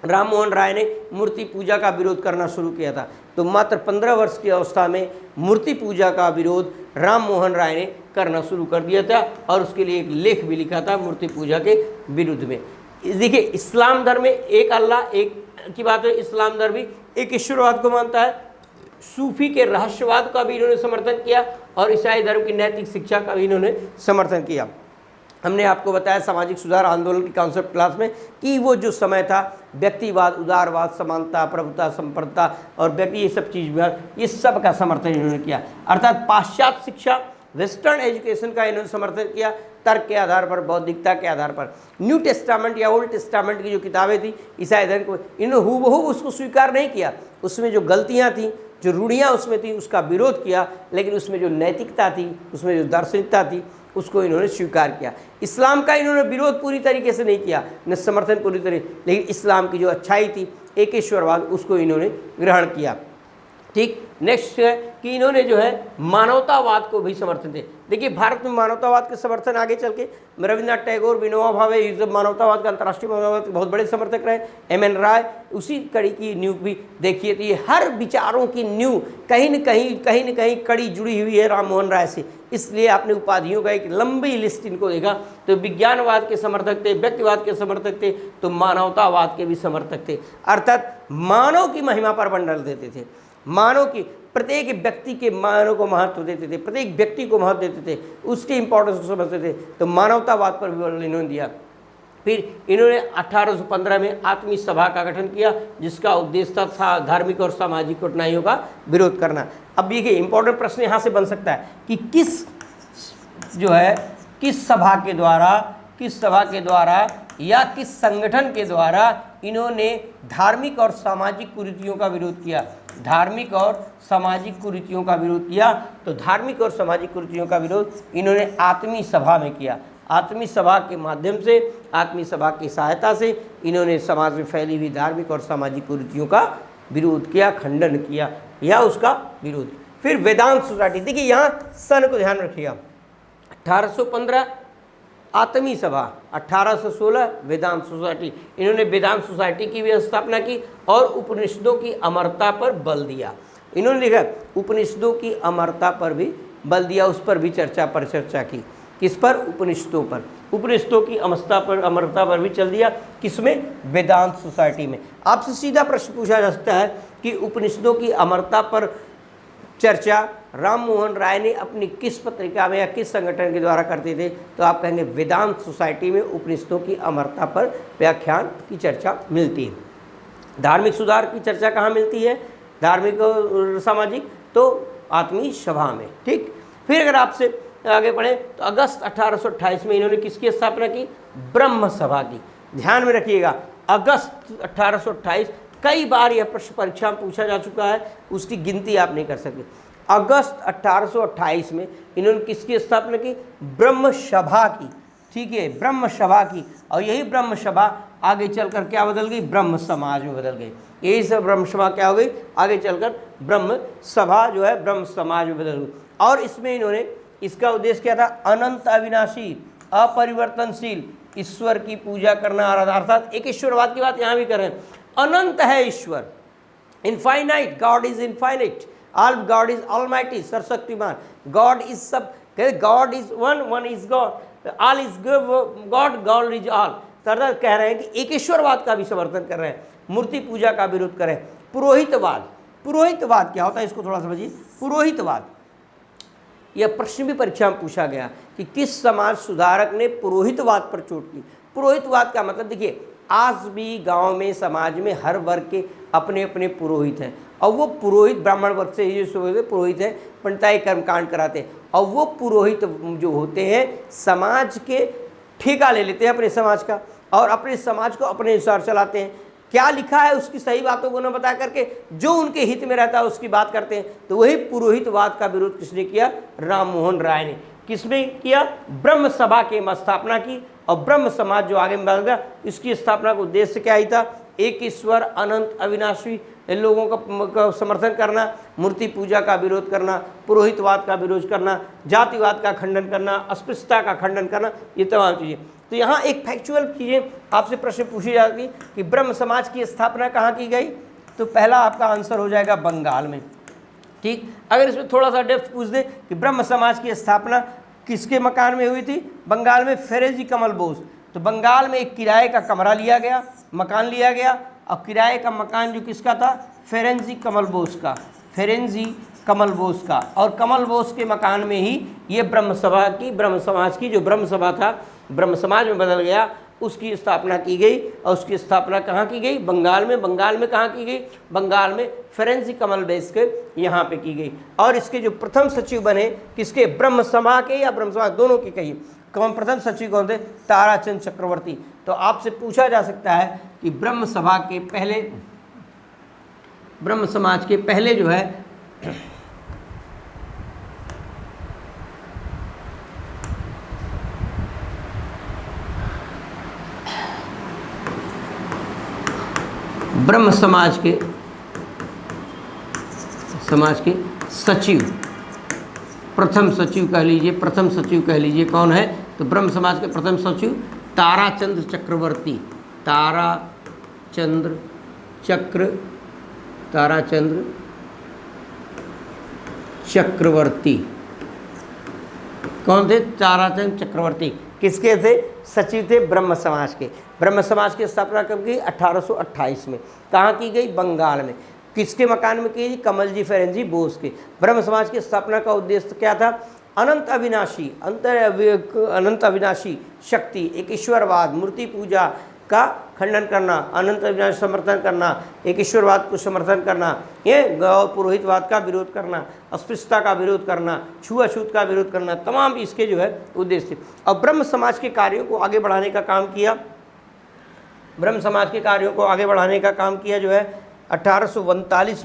राम मोहन राय ने मूर्ति पूजा का विरोध करना शुरू किया था। तो मात्र 15 वर्ष की अवस्था में मूर्ति पूजा का विरोध राम मोहन राय ने करना शुरू कर दिया था और उसके लिए एक लेख भी लिखा था मूर्ति पूजा के विरुद्ध में। देखिए, इस्लाम धर्म में एक अल्लाह एक की बात है, इस्लाम धर्म भी एक ईश्वरवाद को मानता है, सूफी के रहस्यवाद का भी इन्होंने समर्थन किया और ईसाई धर्म की नैतिक शिक्षा का भी इन्होंने समर्थन किया। हमने आपको बताया सामाजिक सुधार आंदोलन की कॉन्सेप्ट क्लास में कि वो जो समय था व्यक्तिवाद, उदारवाद, समानता, प्रभुता, संप्रभुता और व्यक्ति, ये सब चीज़ ये सब का समर्थन इन्होंने किया। अर्थात पाश्चात्य शिक्षा, वेस्टर्न एजुकेशन का इन्होंने समर्थन किया, तर्क के आधार पर, बौद्धिकता के आधार पर। न्यू टेस्टामेंट या ओल्ड टेस्टामेंट की जो किताबें थी ईसाई धर्म को, इन्होंने हूबहू उसको स्वीकार नहीं किया, उसमें जो गलतियाँ थी, जो रूढ़ियाँ उसमें थी, उसका विरोध किया, लेकिन उसमें जो नैतिकता थी, उसमें जो दार्शनिकता थी, उसको इन्होंने स्वीकार किया। इस्लाम का इन्होंने विरोध पूरी तरीके से नहीं किया, न समर्थन पूरी तरीके, लेकिन इस्लाम की जो अच्छाई थी, एकेश्वरवाद, उसको इन्होंने ग्रहण किया। ठीक, नेक्स्ट है कि इन्होंने जो है मानवतावाद को भी समर्थन दिया। देखिए, भारत में मानवतावाद के समर्थन आगे चल के रविन्द्रनाथ टैगोर, विनोबा भावे, ये सब मानवतावाद का, अंतर्राष्ट्रीय मानवतावाद के बहुत बड़े समर्थक रहे। एम.एन. राय, उसी कड़ी की न्यू भी देखिए, तो ये हर विचारों की न्यू कहीं न कहीं कड़ी जुड़ी हुई है राम मोहन राय से। इसलिए आपने उपाधियों का एक लंबी लिस्ट इनको देखा, तो विज्ञानवाद के समर्थक थे, व्यक्तिवाद के समर्थक थे, तो मानवतावाद के भी समर्थक थे। अर्थात मानव की महिमा पर बंडल देते थे, मानव की, प्रत्येक व्यक्ति के मानव को महत्व देते थे, प्रत्येक व्यक्ति को महत्व देते थे, उसके इंपॉर्टेंस को समझते थे। तो मानवतावाद पर भी बल इन्होंने दिया। फिर इन्होंने 1815 में आत्मीय सभा का गठन किया, जिसका उद्देश्य था धार्मिक और सामाजिक कठिनाइयों का विरोध करना। अब देखिए, इंपॉर्टेंट प्रश्न यहाँ से बन सकता है कि किस सभा के द्वारा या किस संगठन के द्वारा इन्होंने धार्मिक और सामाजिक कुरीतियों का विरोध किया। धार्मिक और सामाजिक कुरीतियों का विरोध किया, तो धार्मिक और सामाजिक कुरीतियों का विरोध इन्होंने आत्मीय सभा में किया। आत्मीय सभा के माध्यम से, आत्मीय सभा की सहायता से इन्होंने समाज में फैली हुई धार्मिक और सामाजिक कुरीतियों का विरोध किया, खंडन किया या उसका विरोध। फिर वेदांत सोसाइटी, देखिए यहाँ सन को ध्यान रखिएगा, 1815 आत्मीय सभा, 1816 वेदांत सोसाइटी। इन्होंने वेदांत सोसाइटी की भी स्थापना की और उपनिषदों की अमरता पर बल दिया। इन्होंने लिखा उपनिषदों की अमरता पर भी बल दिया, उस पर भी चर्चा की। किस पर? उपनिषदों पर। उपनिषदों की अमरता पर भी चल दिया, किसमें? वेदांत सोसाइटी में। आपसे सीधा प्रश्न पूछा जा सकता है कि उपनिषदों की अमरता पर चर्चा राम मोहन राय ने अपनी किस पत्रिका में या किस संगठन के द्वारा करते थे? तो आप कहेंगे वेदांत सोसाइटी में उपनिषदों की अमरता पर व्याख्यान की चर्चा मिलती है। धार्मिक सुधार की चर्चा कहाँ मिलती है? धार्मिक और सामाजिक, तो आत्मीय सभा में। ठीक, फिर अगर आपसे आगे बढ़े तो अगस्त 1828 में इन्होंने किसकी स्थापना की? ब्रह्म सभा की। ध्यान में रखिएगा, अगस्त 1828, कई बार यह प्रश्न परीक्षा में पूछा जा चुका है, उसकी गिनती आप नहीं कर सकते। अगस्त 1828 में इन्होंने किसकी स्थापना की? ब्रह्म सभा की। ठीक है, ब्रह्म सभा की। और यही ब्रह्म सभा आगे चलकर क्या बदल गई? ब्रह्म समाज में बदल गई। यही सब ब्रह्म सभा क्या हो गई? आगे चलकर ब्रह्म सभा जो है ब्रह्म समाज में बदल गई। और इसमें इन्होंने, इसका उद्देश्य क्या था? अनंत, अविनाशी, अपरिवर्तनशील ईश्वर की पूजा करना, अर्थात एक ईश्वरवाद की बात यहाँ भी करें। अनंत है ईश्वर, infinite, God is infinite, all God is almighty, सर्वशक्तिमान, गॉड इज सब, God is one, one is God, all is God, God is all. अर्थात कह रहे हैं कि एक ईश्वरवाद का भी समर्थन कर रहे हैं, मूर्ति पूजा का विरोध कर रहे हैं। पुरोहितवाद, पुरोहितवाद क्या होता है इसको थोड़ा समझिए। पुरोहितवाद, यह प्रश्न भी परीक्षा में पूछा गया कि किस समाज सुधारक ने पुरोहितवाद पर चोट की। पुरोहितवाद का मतलब देखिए, आज भी गांव में, समाज में हर वर्ग के अपने अपने पुरोहित हैं, और वो पुरोहित ब्राह्मण वर्ग से ये पुरोहित है, पंडिताई कर्मकांड कराते हैं। और वो पुरोहित जो होते हैं समाज के ठेका ले लेते हैं अपने समाज का और अपने समाज को अपने अनुसार चलाते हैं। क्या लिखा है उसकी सही बातों को न बता करके जो उनके हित में रहता है उसकी बात करते हैं। तो वही पुरोहितवाद का विरोध किसने किया? राम मोहन राय ने। किसमें किया? ब्रह्म सभा की स्थापना की और ब्रह्म समाज जो आगे बढ़ गया, इसकी स्थापना का उद्देश्य क्या ही था? एक ईश्वर अनंत अविनाशी, इन लोगों का समर्थन करना, मूर्ति पूजा का विरोध करना, पुरोहितवाद का विरोध करना, जातिवाद का खंडन करना, अस्पृश्यता का खंडन करना, ये तमाम चीज़ें। तो यहाँ एक फैक्चुअल चीज़ें आपसे प्रश्न पूछी जाती कि ब्रह्म समाज की स्थापना कहाँ की गई? तो पहला आपका आंसर हो जाएगा बंगाल में। ठीक, अगर इसमें थोड़ा सा डेप्थ पूछ दे कि ब्रह्म समाज की स्थापना किसके मकान में हुई थी? बंगाल में फेरेंजी कमल बोस। तो बंगाल में एक किराए का कमरा लिया गया, मकान लिया गया और किराए का मकान जो किसका था? फेरेंजी कमल बोस का, फेरेंजी कमल बोस का। और कमल बोस के मकान में ही ये ब्रह्म समाज की जो ब्रह्म सभा था, ब्रह्म समाज में बदल गया, उसकी स्थापना की गई। और उसकी स्थापना कहाँ की गई? बंगाल में। बंगाल में कहाँ की गई? बंगाल में फेरेंजी कमल बोस के यहाँ पे की गई। और इसके जो प्रथम सचिव बने किसके? ब्रह्म सभा के या ब्रह्म समाज दोनों के कहिए। कौन प्रथम सचिव कौन थे? ताराचंद चक्रवर्ती। तो आपसे पूछा जा सकता है कि ब्रह्म समाज के पहले जो है ब्रह्म समाज के सचिव, प्रथम सचिव कह लीजिए कौन है? तो ब्रह्म समाज के प्रथम सचिव ताराचंद्र चक्रवर्ती। कौन थे? ताराचंद चक्रवर्ती। किसके थे? सचिव थे ब्रह्म समाज के। ब्रह्म समाज की स्थापना कब की? 1828 में। कहाँ की गई? बंगाल में। किसके मकान में की? कमलजी फेरेंजी बोस के। ब्रह्म समाज की स्थापना का उद्देश्य क्या था? अनंत अविनाशी शक्ति, एक ईश्वरवाद, मूर्ति पूजा का खंडन करना, अनंत अविनाशी समर्थन करना, एक ईश्वरवाद को समर्थन करना, ये पुरोहितवाद का विरोध करना, अस्पृश्यता का विरोध करना, छुआछूत का विरोध करना, तमाम इसके जो है उद्देश्य थे। और ब्रह्म समाज के कार्यों को आगे बढ़ाने का काम किया। ब्रह्म समाज के कार्यों को आगे बढ़ाने का काम किया जो है 1839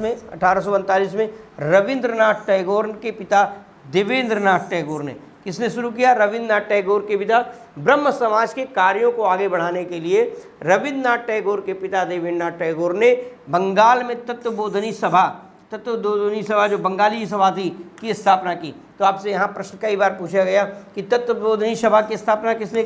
में रविंद्रनाथ टैगोर के पिता देवेंद्रनाथ टैगोर ने। किसने शुरू किया? रविंद्रनाथ टैगोर के पिता। ब्रह्म समाज के कार्यों को आगे बढ़ाने के लिए रविंद्रनाथ टैगोर के पिता देवेंद्रनाथ टैगोर ने बंगाल में तत्वबोधिनी सभा जो बंगाली सभा थी की स्थापना की। तो आपसे यहाँ प्रश्न कई बार पूछा गया कि तत्वबोधिनी सभा की स्थापना किसने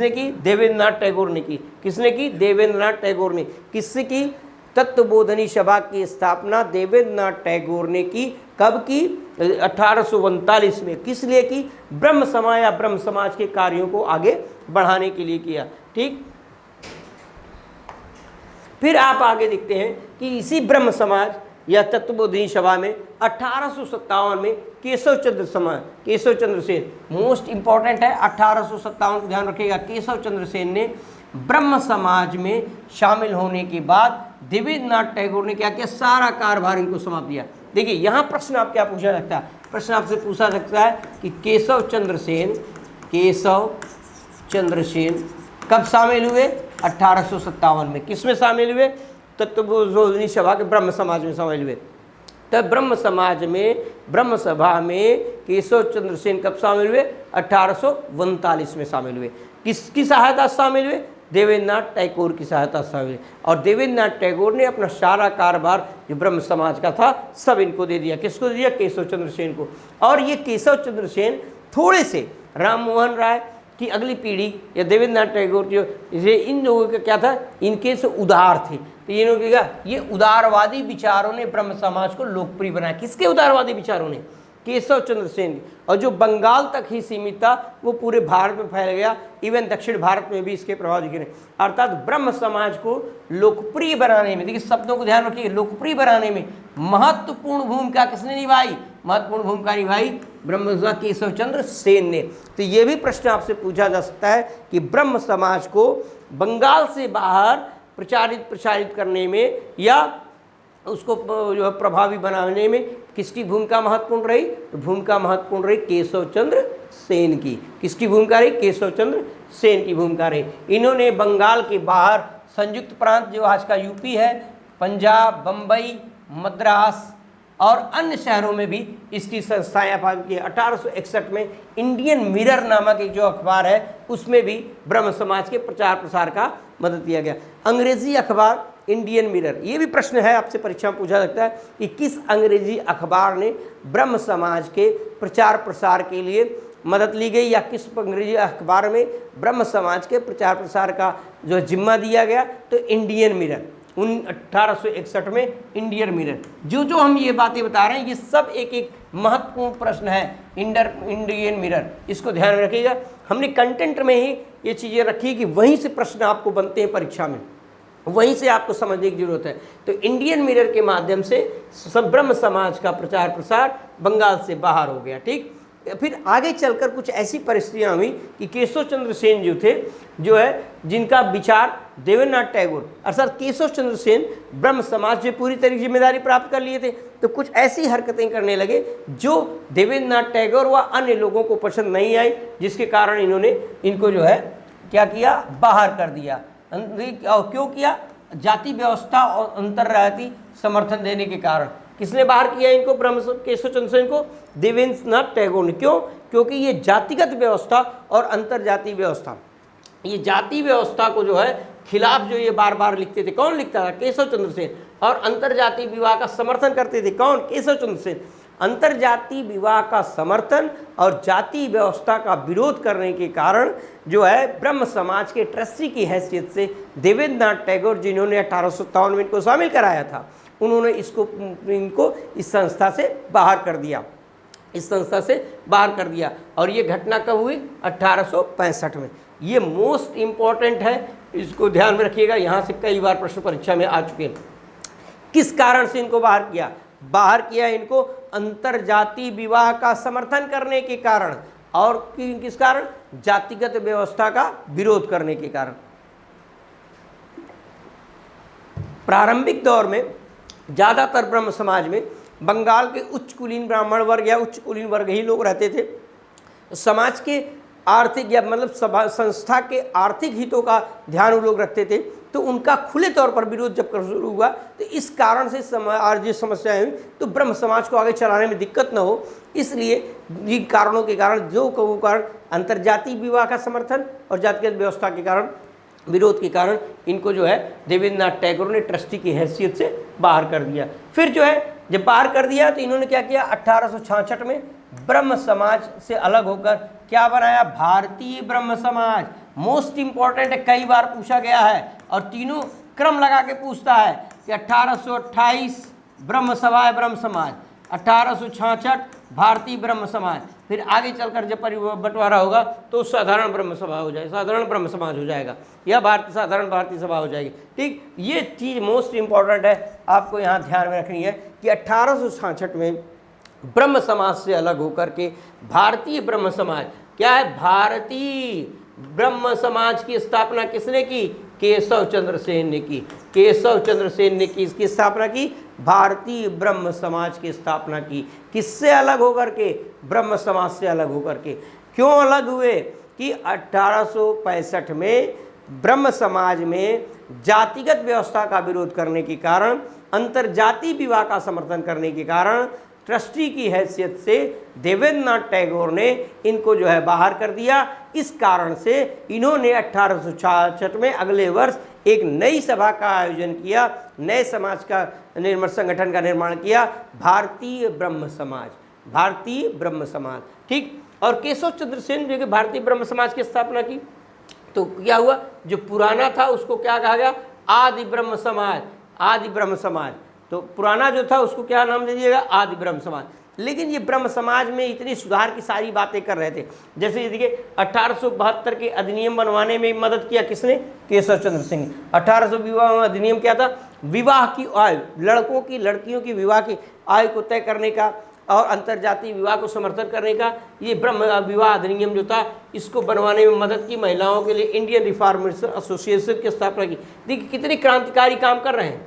की? देवेंद्रनाथ टैगोर ने की। किसने की? देवेंद्रनाथ टैगोर ने। किससे की? तत्वबोधिनी सभा की स्थापना देवेंद्रनाथ टैगोर ने की। कब की? 1839 में। किस लिए की? ब्रह्म समाज के कार्यों को आगे बढ़ाने के लिए किया। ठीक, फिर आप आगे देखते हैं कि इसी ब्रह्म समाज या तत्वबोधिनी सभा में 1857 में केशव चंद्र सेन, मोस्ट इंपॉर्टेंट है 1857 को ध्यान रखिएगा। केशव चंद्र सेन ने ब्रह्म समाज में शामिल होने के बाद देवेंद्रनाथ टैगोर ने क्या किया? सारा कारभार इनको समाप्त किया। देखिए यहाँ प्रश्न आप क्या पूछा सकता है? प्रश्न आपसे पूछा सकता है कि केशव चंद्र सेन कब शामिल हुए? 1857 में। किस में शामिल हुए? तत्वबोधिनी सभा के ब्रह्म समाज में शामिल हुए। तब ब्रह्म सभा में केशव चंद्र सेन कब शामिल हुए? 1839 में शामिल हुए। किसकी सहायता से शामिल हुए? देवेंद्रनाथ टैगोर की सहायता से शामिल हुए। और देवेंद्रनाथ टैगोर ने अपना सारा कारोबार जो ब्रह्म समाज का था सब इनको दे दिया। किसको दे दिया? केशव चंद्र सेन को। और ये केशव चंद्र सेन थोड़े से राम मोहन राय की अगली पीढ़ी या देवेंद्रनाथ टैगोर जो इन लोगों का क्या था? इनके से उदार थे। तो ये लोग क्या? ये उदारवादी विचारों ने ब्रह्म समाज को लोकप्रिय बनाया। किसके उदारवादी विचारों ने? केशव चंद्र सेन। और जो बंगाल तक ही सीमित था वो पूरे भारत में फैल गया, इवन दक्षिण भारत में भी इसके प्रभाव दिखे। अर्थात ब्रह्म समाज को लोकप्रिय बनाने में, देखिए शब्दों को ध्यान रखिए, लोकप्रिय बनाने में महत्वपूर्ण भूमिका किसने निभाई? महत्वपूर्ण भूमिका निभाई ब्रह्म केशव चंद्र सेन ने। तो ये भी प्रश्न आपसे पूछा जा सकता है कि ब्रह्म समाज को बंगाल से बाहर प्रचारित करने में या उसको जो प्रभावी बनाने में किसकी भूमिका महत्वपूर्ण रही? तो भूमिका महत्वपूर्ण रही केशव चंद्र सेन की। किसकी भूमिका रही? केशव चंद्र सेन की भूमिका रही। इन्होंने बंगाल के बाहर संयुक्त प्रांत जो आज का यूपी है, पंजाब, बम्बई, मद्रास और अन्य शहरों में भी इसकी संस्थाएं स्थापित की। 1861 में इंडियन मिरर नामक एक जो अखबार है उसमें भी ब्रह्म समाज के प्रचार प्रसार का मदद दिया गया। अंग्रेजी अखबार इंडियन मिरर, ये भी प्रश्न है आपसे परीक्षा में पूछा सकता है कि किस अंग्रेजी अखबार ने ब्रह्म समाज के प्रचार प्रसार के लिए मदद ली गई, या किस अंग्रेजी अखबार में ब्रह्म समाज के प्रचार प्रसार का जो जिम्मा दिया गया? तो इंडियन मिरर, 1861 में इंडियन मिरर। जो हम ये बातें बता रहे हैं ये सब एक एक महत्वपूर्ण प्रश्न है। इंडियन मिरर, इसको ध्यान में रखिएगा। हमने कंटेंट में ही ये चीज़ें रखी कि वहीं से प्रश्न आपको बनते हैं परीक्षा में, वहीं से आपको समझने की जरूरत है। तो इंडियन मिरर के माध्यम से ब्रह्म समाज का प्रचार प्रसार बंगाल से बाहर हो गया। ठीक, फिर आगे चलकर कुछ ऐसी परिस्थितियां हुई कि केशव चंद्र सेन जो थे, जो है जिनका विचार देवेंद्रनाथ टैगोर अर्थात केशव चंद्र सेन ब्रह्म समाज से पूरी तरह जिम्मेदारी प्राप्त कर लिए थे, तो कुछ ऐसी हरकतें करने लगे जो देवेंद्रनाथ टैगोर व अन्य लोगों को पसंद नहीं आई, जिसके कारण इनको जो है क्या किया? बाहर कर दिया। क्यों किया? जाति व्यवस्था और अंतर्राज्यीय समर्थन देने के कारण। किसने बाहर किया इनको? केशव चंद्र सेन को देवेंद्रनाथ टैगोर ने। क्यों? क्योंकि ये जातिगत व्यवस्था और अंतर्जातीय व्यवस्था, ये जाति व्यवस्था को जो है खिलाफ जो ये बार बार लिखते थे। कौन लिखता था? केशव चंद्र सेन। और अंतर्जातीय विवाह का समर्थन करते थे। कौन? केशव चंद्र सेन। अंतर्जातीय विवाह का समर्थन और जाति व्यवस्था का विरोध करने के कारण जो है ब्रह्म समाज के ट्रस्टी की हैसियत से देवेंद्रनाथ टैगोर, जिन्होंने 1857 में इनको शामिल कराया था, उन्होंने इनको इस संस्था से बाहर कर दिया, इस संस्था से बाहर कर दिया। और ये घटना कब हुई? 1865 में। ये मोस्ट इम्पॉर्टेंट है, इसको ध्यान में रखिएगा। यहाँ से कई बार प्रश्न परीक्षा में आ चुके हैं। किस कारण से इनको बाहर किया? बाहर किया इनको अंतर्जातीय विवाह का समर्थन करने के कारण, और किस कारण? जातिगत व्यवस्था का विरोध करने के कारण। प्रारंभिक दौर में ज़्यादातर ब्रह्म समाज में बंगाल के उच्च कुलीन ब्राह्मण वर्ग या उच्च कुलीन वर्ग ही लोग रहते थे। समाज के आर्थिक या मतलब संस्था के आर्थिक हितों का ध्यान वो लोग रखते थे, तो उनका खुले तौर पर विरोध जब शुरू हुआ तो इस कारण से जो समस्याएं हुई, तो ब्रह्म समाज को आगे चलाने में दिक्कत न हो, इसलिए इन कारणों के कारण कारण अंतर्जातीय विवाह का समर्थन और जातिगत व्यवस्था के कारण, विरोध के कारण इनको जो है देवेंद्रनाथ टैगोर ने ट्रस्टी की हैसियत से बाहर कर दिया। फिर जो है जब बाहर कर दिया तो इन्होंने क्या किया? 1866 में ब्रह्म समाज से अलग होकर क्या बनाया? भारतीय ब्रह्म समाज। मोस्ट इंपॉर्टेंट है, कई बार पूछा गया है और तीनों क्रम लगा के पूछता है कि 1828 ब्रह्म सभा ब्रह्म समाज, 1866 भारतीय ब्रह्म समाज, फिर आगे चलकर जब बंटवारा होगा तो साधारण ब्रह्म सभा हो जाएगा, साधारण ब्रह्म समाज हो जाएगा, या साधारण भारतीय सभा हो जाएगी। ठीक, ये चीज़ मोस्ट इंपॉर्टेंट है, आपको यहाँ ध्यान में रखनी है कि 1866 में ब्रह्म समाज से अलग होकर के भारतीय ब्रह्म समाज, क्या है? भारतीय ब्रह्म समाज की स्थापना किसने की? केशव चंद्र सेन ने की। केशव चंद्र सेन ने की इसकी स्थापना की, भारतीय ब्रह्म समाज की स्थापना की। किससे अलग होकर के? ब्रह्म समाज से अलग होकर के। क्यों अलग हुए? कि 1865 में ब्रह्म समाज में जातिगत व्यवस्था का विरोध करने के कारण, अंतर्जातीय विवाह का समर्थन करने के कारण ट्रस्टी की हैसियत से देवेंद्रनाथ टैगोर ने इनको जो है बाहर कर दिया। इस कारण से इन्होंने 1866 में अगले वर्ष एक नई सभा का आयोजन किया, नए समाज का संगठन का निर्माण किया, भारतीय ब्रह्म समाज, भारतीय ब्रह्म समाज। ठीक, और केशव चंद्र सेन जो कि भारतीय ब्रह्म समाज की स्थापना की, तो क्या हुआ? जो पुराना था उसको क्या कहा गया? आदि ब्रह्म समाज, आदि ब्रह्म समाज। तो पुराना जो था उसको क्या नाम दे दिएगा? आदि ब्रह्म समाज। लेकिन ये ब्रह्म समाज में इतनी सुधार की सारी बातें कर रहे थे, जैसे ये देखिए 1872 के अधिनियम बनवाने में मदद किया किसने? केशव चंद्र सिंह। 1800 विवाह अधिनियम क्या था? विवाह की आयु, लड़कों की लड़कियों की विवाह की आयु को तय करने का और अंतर्जातीय विवाह को समर्थन करने का ये ब्रह्म विवाह अधिनियम जो था, इसको बनवाने में मदद की। महिलाओं के लिए इंडियन रिफॉर्मेशन एसोसिएशन की स्थापना की। देखिए कितने क्रांतिकारी काम कर रहे हैं।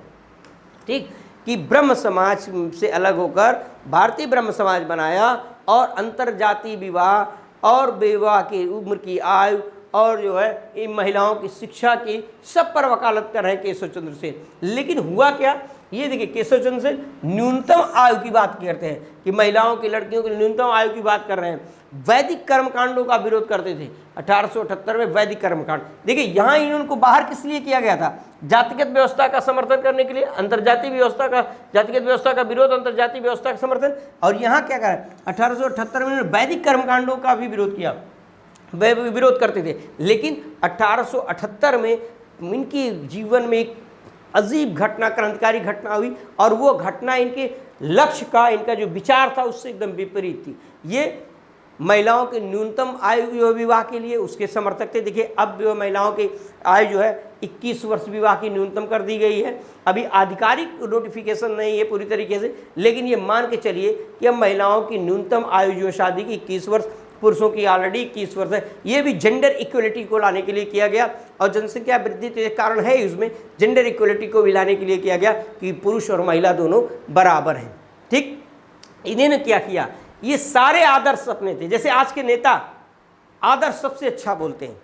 ठीक, कि ब्रह्म समाज से अलग होकर भारतीय ब्रह्म समाज बनाया और अंतरजातीय विवाह और विवाह की उम्र की आयु और जो है इन महिलाओं की शिक्षा की सब पर वकालत कर रहे हैं केशव चंद्र सेन। लेकिन हुआ क्या, ये देखिए केशव चंद्र सेन न्यूनतम आयु की बात करते हैं कि महिलाओं की लड़कियों की न्यूनतम आयु की बात कर रहे हैं। वैदिक कर्मकांडों का विरोध करते थे 1878 में वैदिक कर्मकांड। देखिए यहाँ इनको बाहर किस लिए किया गया था, जातिगत व्यवस्था का समर्थन करने के लिए, अंतर्जातीय व्यवस्था का, जातिगत व्यवस्था का विरोध, अंतर्जातीय व्यवस्था का समर्थन। और यहाँ क्या कहा 1878 में वैदिक कर्मकांडों का भी विरोध किया, वे विरोध करते थे। लेकिन 1878 में इनके जीवन में एक अजीब घटना, क्रांतिकारी घटना हुई और वो घटना इनके लक्ष्य का, इनका जो विचार था उससे एकदम विपरीत थी। ये महिलाओं के न्यूनतम आयु विवाह के लिए उसके समर्थक थे। देखिए अब जो महिलाओं की आयु जो है 21 वर्ष विवाह की न्यूनतम कर दी गई है। अभी आधिकारिक नोटिफिकेशन नहीं है पूरी तरीके से, लेकिन ये मान के चलिए कि अब महिलाओं की न्यूनतम आयु जो शादी की 21 वर्ष, पुरुषों की ऑलरेडी 21 वर्ष है। ये भी जेंडर इक्वलिटी को लाने के लिए किया गया और जनसंख्या वृद्धि के कारण है उसमें जेंडर इक्वलिटी को भी लाने के लिए किया गया कि पुरुष और महिला दोनों बराबर हैं। ठीक, इन्होंने क्या किया, ये सारे आदर्श अपने थे। जैसे आज के नेता आदर्श सबसे अच्छा बोलते हैं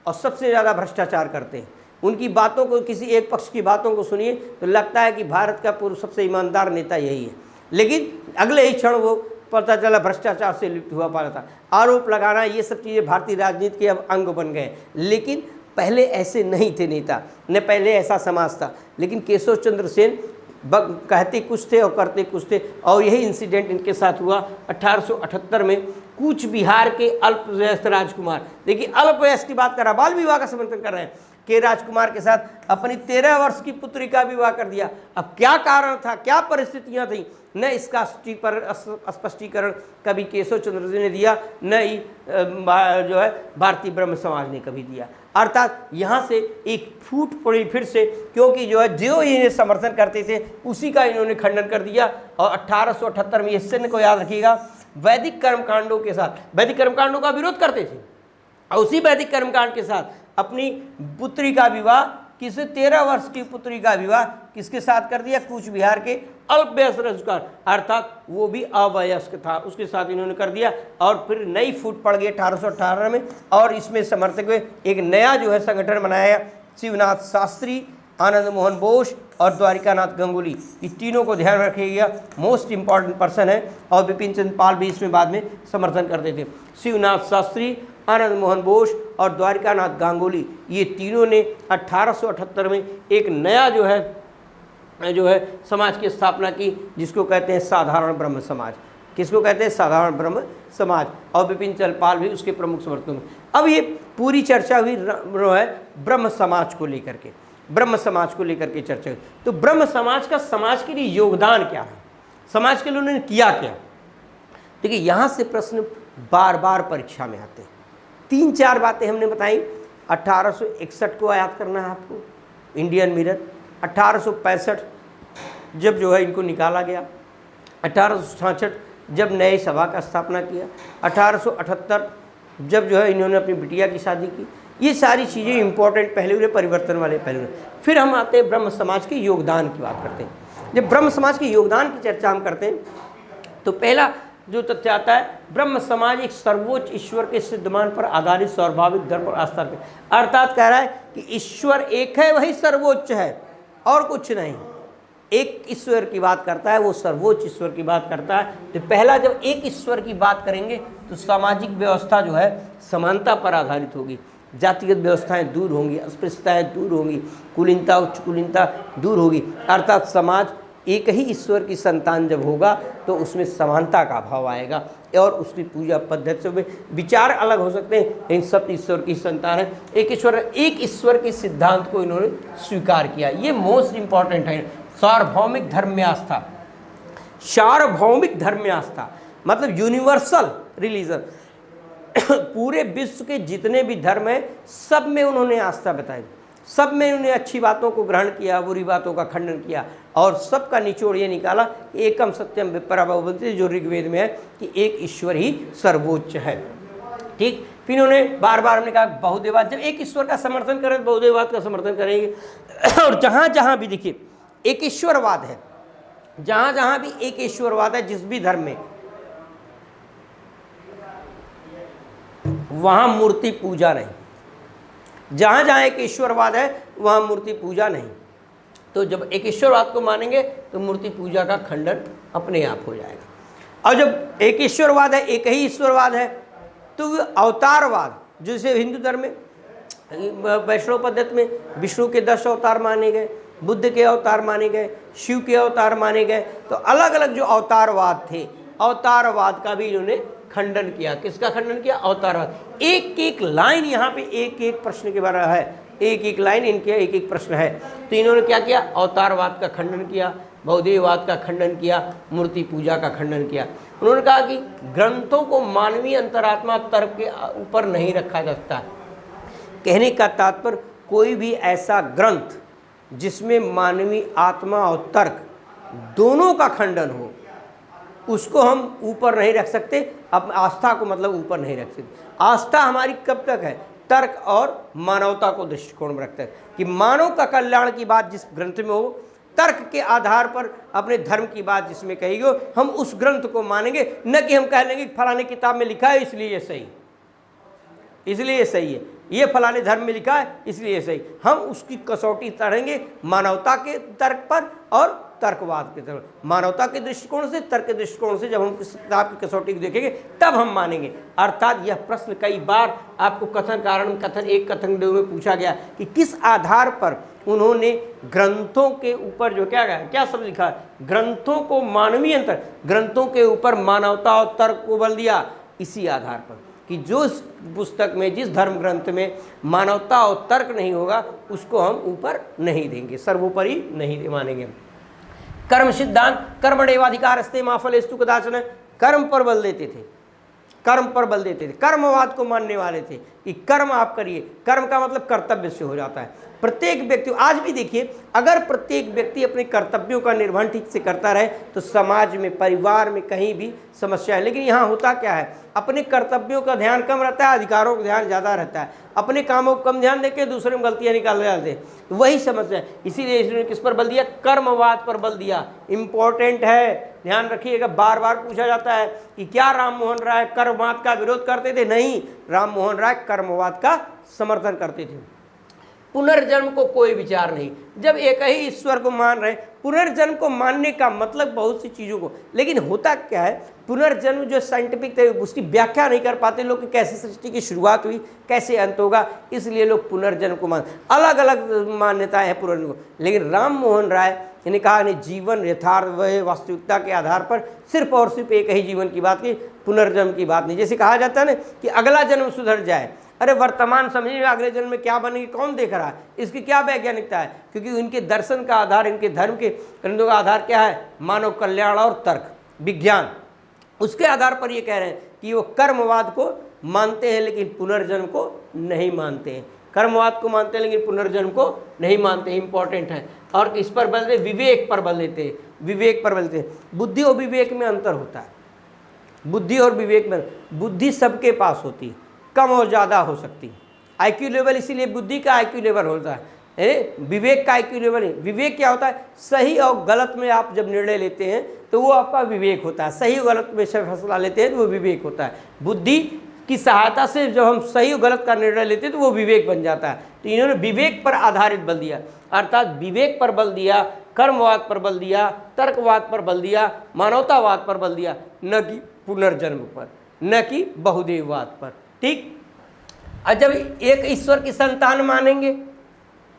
और सबसे ज़्यादा भ्रष्टाचार करते हैं। उनकी बातों को, किसी एक पक्ष की बातों को सुनिए तो लगता है कि भारत का पूर्व सबसे ईमानदार नेता यही है, लेकिन अगले ही क्षण वो पता चला भ्रष्टाचार से लिप्त हुआ पा रहा था। आरोप लगाना, ये सब चीज़ें भारतीय राजनीति के अब अंग बन गए। लेकिन पहले ऐसे नहीं थे नेता, न पहले ऐसा समाज था। लेकिन केशव चंद्र सेन कहते कुछ थे और करते कुछ थे। और यही इंसिडेंट इनके साथ हुआ 1878 में। कूच बिहार के अल्पवयस्क राजकुमार, देखिए अल्पवयस्क की बात कर रहा, बाल विवाह का समर्थन कर रहे हैं, के राजकुमार के साथ अपनी 13 वर्ष की पुत्री का विवाह कर दिया। अब क्या कारण था, क्या परिस्थितियां थी, न इसका स्पष्टीकरण कभी केशव चंद्र सेन ने दिया, न ही जो है भारतीय ब्रह्म समाज ने कभी दिया। अर्थात यहाँ से एक फूट पड़ी फिर से, क्योंकि जो है जो इन्हें समर्थन करते थे उसी का इन्होंने खंडन कर दिया। और 1878 में इस को याद रखिएगा, वैदिक कर्मकांडों के साथ, वैदिक कर्मकांडों का विरोध करते थे और उसी वैदिक कर्मकांड के साथ अपनी पुत्री का विवाह, किसे 13 वर्ष की पुत्री का विवाह किसके साथ कर दिया, कूच बिहार के अल्पवयस्क राजकुमार, अर्थात वो भी अवयस्क था, उसके साथ इन्होंने कर दिया। और फिर नई फूट पड़ गई 1818 में और इसमें समर्थक हुए एक नया जो है संगठन बनाया, शिवनाथ शास्त्री, आनंद मोहन बोस और द्वारिकानाथ गंगुली। ये तीनों को ध्यान रखिएगा, मोस्ट इंपॉर्टेंट पर्सन है। और बिपिन चंद्र पाल भी इसमें बाद में समर्थन करते थे। शिवनाथ शास्त्री, आनंद मोहन बोस और द्वारिकानाथ गांगुली, ये तीनों ने 1878 में एक नया जो है समाज की स्थापना की, जिसको कहते हैं साधारण ब्रह्म समाज। किसको कहते हैं, साधारण ब्रह्म समाज। और बिपिन चंद्र पाल भी उसके प्रमुख समर्थक हैं। अब ये पूरी चर्चा हुई जो है ब्रह्म समाज को लेकर के, ब्रह्म समाज को लेकर के चर्चा हुई। तो ब्रह्म समाज का समाज के लिए योगदान क्या है, समाज के लिए उन्होंने किया क्या। देखिए यहाँ से प्रश्न बार बार परीक्षा में आते हैं। 3-4 बातें हमने बताई। 1861 को याद करना है आपको, इंडियन मिरर। 1865 जब जो है इनको निकाला गया। 1866 जब नए सभा का स्थापना किया। 1878 जब जो है इन्होंने अपनी बिटिया की शादी की। ये सारी चीज़ें इंपॉर्टेंट पहलू हुए, परिवर्तन वाले पहलू। फिर हम आते हैं ब्रह्म समाज के योगदान की बात करते हैं। जब ब्रह्म समाज के योगदान की चर्चा हम करते हैं तो पहला जो तथ्य आता है, ब्रह्म समाज एक सर्वोच्च ईश्वर के सिद्धमान पर आधारित स्वाभाविक धर्म पर आस्था रखते, अर्थात कह रहा है कि ईश्वर एक है, वही सर्वोच्च है और कुछ नहीं। एक ईश्वर की बात करता है, वो सर्वोच्च ईश्वर की बात करता है। तो पहला, जब एक ईश्वर की बात करेंगे तो सामाजिक व्यवस्था जो है समानता पर आधारित होगी, जातिगत व्यवस्थाएं दूर होंगी, अस्पृश्यताएं दूर होंगी, कुलीनता उच्च कुलीनता दूर होगी। अर्थात समाज एक ही ईश्वर की संतान जब होगा तो उसमें समानता का भाव आएगा और उसकी पूजा पद्धति से विचार अलग हो सकते हैं, लेकिन सब ईश्वर की संतान है। एक ईश्वर के सिद्धांत को इन्होंने स्वीकार किया। ये मोस्ट इंपॉर्टेंट है। सार्वभौमिक धर्म आस्था, सार्वभौमिक धर्म आस्था मतलब यूनिवर्सल रिलीजन। पूरे विश्व के जितने भी धर्म हैं सब में उन्होंने आस्था बताई, सब में उन्होंने अच्छी बातों को ग्रहण किया, बुरी बातों का खंडन किया और सबका निचोड़ ये निकाला, एकम सत्यम विपराभवन्ति, जो ऋग्वेद में है कि एक ईश्वर ही सर्वोच्च है। ठीक, फिर इन्होंने बार बार हमने कहा बहुदेववाद, जब एक ईश्वर का समर्थन करें बहुदेववाद का समर्थन करेंगे। और जहाँ जहाँ भी देखिए एक ईश्वरवाद है, जहां जहां भी एक ईश्वरवाद है, जिस भी धर्म में, वहां मूर्ति पूजा नहीं। जहां जहां एक ईश्वरवाद है वहां मूर्ति पूजा नहीं। तो जब एक ईश्वरवाद को मानेंगे तो मूर्ति पूजा का खंडन अपने आप हो जाएगा। और जब एक ईश्वरवाद है, एक ही ईश्वरवाद है, तो अवतारवाद, जैसे हिंदू धर्म में, वैष्णव पद्धति में विष्णु के 10 अवतार माने गए, बुद्ध के अवतार माने गए, शिव के अवतार माने गए। तो अलग अलग जो अवतारवाद थे, अवतारवाद का भी इन्होंने खंडन किया। किसका खंडन किया? अवतारवाद। एक एक लाइन यहाँ पे एक एक प्रश्न के बारे में है, एक एक लाइन इनके एक एक प्रश्न है। तो इन्होंने क्या किया? अवतारवाद का खंडन किया, बहुदेववाद का खंडन किया, मूर्ति पूजा का खंडन किया। उन्होंने कहा कि ग्रंथों को मानवीय अंतरात्मा तर्क के ऊपर नहीं रखा जा सकता। कहने का तात्पर्य, कोई भी ऐसा ग्रंथ जिसमें मानवीय आत्मा और तर्क दोनों का खंडन हो, उसको हम ऊपर नहीं रख सकते। अब आस्था को मतलब ऊपर नहीं रख सकते। आस्था हमारी कब तक है? तर्क और मानवता को दृष्टिकोण में रखते हैं कि मानव का कल्याण की बात जिस ग्रंथ में हो, तर्क के आधार पर अपने धर्म की बात जिसमें कही हो, हम उस ग्रंथ को मानेंगे। न कि हम कह लेंगे कि फलाने किताब में लिखा है इसलिए ये सही, इसलिए ये सही है, ये फलाने धर्म में लिखा है इसलिए ये सही। हम उसकी कसौटी तड़ेंगे मानवता के तर्क पर और तर्कवाद के तरफ। मानवता के दृष्टिकोण से, तर्क के दृष्टिकोण से जब हम इस किताब की कसौटी को देखेंगे तब हम मानेंगे। अर्थात यह प्रश्न कई बार आपको कथन कारण कथन एक कथन में पूछा गया कि किस आधार पर उन्होंने ग्रंथों के ऊपर जो क्या सब लिखा है, ग्रंथों को मानवीय अंतर, ग्रंथों के ऊपर मानवता और तर्क को बल दिया। इसी आधार पर कि जो इस पुस्तक में, जिस धर्म ग्रंथ में मानवता और तर्क नहीं होगा, उसको हम ऊपर नहीं देंगे, सर्वोपरि नहीं मानेंगे। कर्म सिद्धांत, कर्मण्येवाधिकारस्ते मा फलेषु कदाचन, कर्म पर बल देते थे, कर्म पर बल देते थे, कर्मवाद को मानने वाले थे कि कर्म आप करिए। कर्म का मतलब कर्तव्य से हो जाता है। प्रत्येक व्यक्ति, आज भी देखिए, अगर प्रत्येक व्यक्ति अपने कर्तव्यों का निर्वहन ठीक से करता रहे तो समाज में, परिवार में कहीं भी समस्या है। लेकिन यहाँ होता क्या है? अपने कर्तव्यों का ध्यान कम रहता है, अधिकारों का ध्यान ज़्यादा रहता है। अपने कामों को कम ध्यान देके दूसरे में गलतियाँ निकाल जाते हैं, तो वही समस्या है। इसीलिए इसने किस पर बल दिया? कर्मवाद पर बल दिया। इम्पोर्टेंट है, ध्यान रखिएगा, बार बार पूछा जाता है कि क्या राम मोहन राय कर्मवाद का विरोध करते थे? नहीं, राम मोहन राय कर्मवाद का समर्थन करते थे। पुनर्जन्म को कोई विचार नहीं। जब एक ही ईश्वर को मान रहे, पुनर्जन्म को मानने का मतलब बहुत सी चीज़ों को, लेकिन होता क्या है, पुनर्जन्म जो साइंटिफिक थे उसकी व्याख्या नहीं कर पाते लोग कि कैसे सृष्टि की शुरुआत हुई, कैसे अंत होगा, इसलिए लोग पुनर्जन्म को मान, अलग अलग मान्यताएं हैं पुनर्जन्म को। लेकिन राम मोहन राय ने कहा नहीं, जीवन यथार्थ वास्तविकता के आधार पर सिर्फ और सिर्फ एक ही जीवन की बात की, पुनर्जन्म की बात नहीं। जैसे कहा जाता है ना कि अगला जन्म सुधर जाए, अरे वर्तमान समझिए अगले जन्म में क्या बनेगी कौन देख रहा है, इसकी क्या वैज्ञानिकता है? क्योंकि इनके दर्शन का आधार, इनके धर्म के ग्रंथों का आधार क्या है? मानव कल्याण और तर्क विज्ञान। उसके आधार पर ये कह रहे हैं कि वो कर्मवाद को मानते हैं लेकिन पुनर्जन्म को नहीं मानते हैं। कर्मवाद को मानते हैं लेकिन पुनर्जन्म को नहीं मानते, इंपॉर्टेंट है। और इस पर बल देते, विवेक पर बल देते हैं, विवेक पर बल देते हैं। बुद्धि और विवेक में अंतर होता है। बुद्धि और विवेक में, बुद्धि सबके पास होती है, कम और ज़्यादा हो सकती है। आईक्यू लेवल, इसीलिए बुद्धि का आईक्यू लेवल होता है, विवेक का आईक्यू लेवल नहीं। विवेक क्या होता है? सही और गलत में आप जब निर्णय लेते हैं तो वो आपका विवेक होता है। सही और गलत में से फैसला लेते हैं तो वो विवेक होता है। बुद्धि की सहायता से जब हम सही और गलत का निर्णय लेते हैं तो वो विवेक बन जाता है। तो इन्होंने विवेक पर आधारित बल दिया, अर्थात विवेक पर बल दिया, कर्मवाद पर बल दिया, तर्कवाद पर बल दिया, मानवतावाद पर बल दिया, न कि पुनर्जन्म पर, न कि बहुदेववाद पर। ठीक। और जब एक ईश्वर की संतान मानेंगे,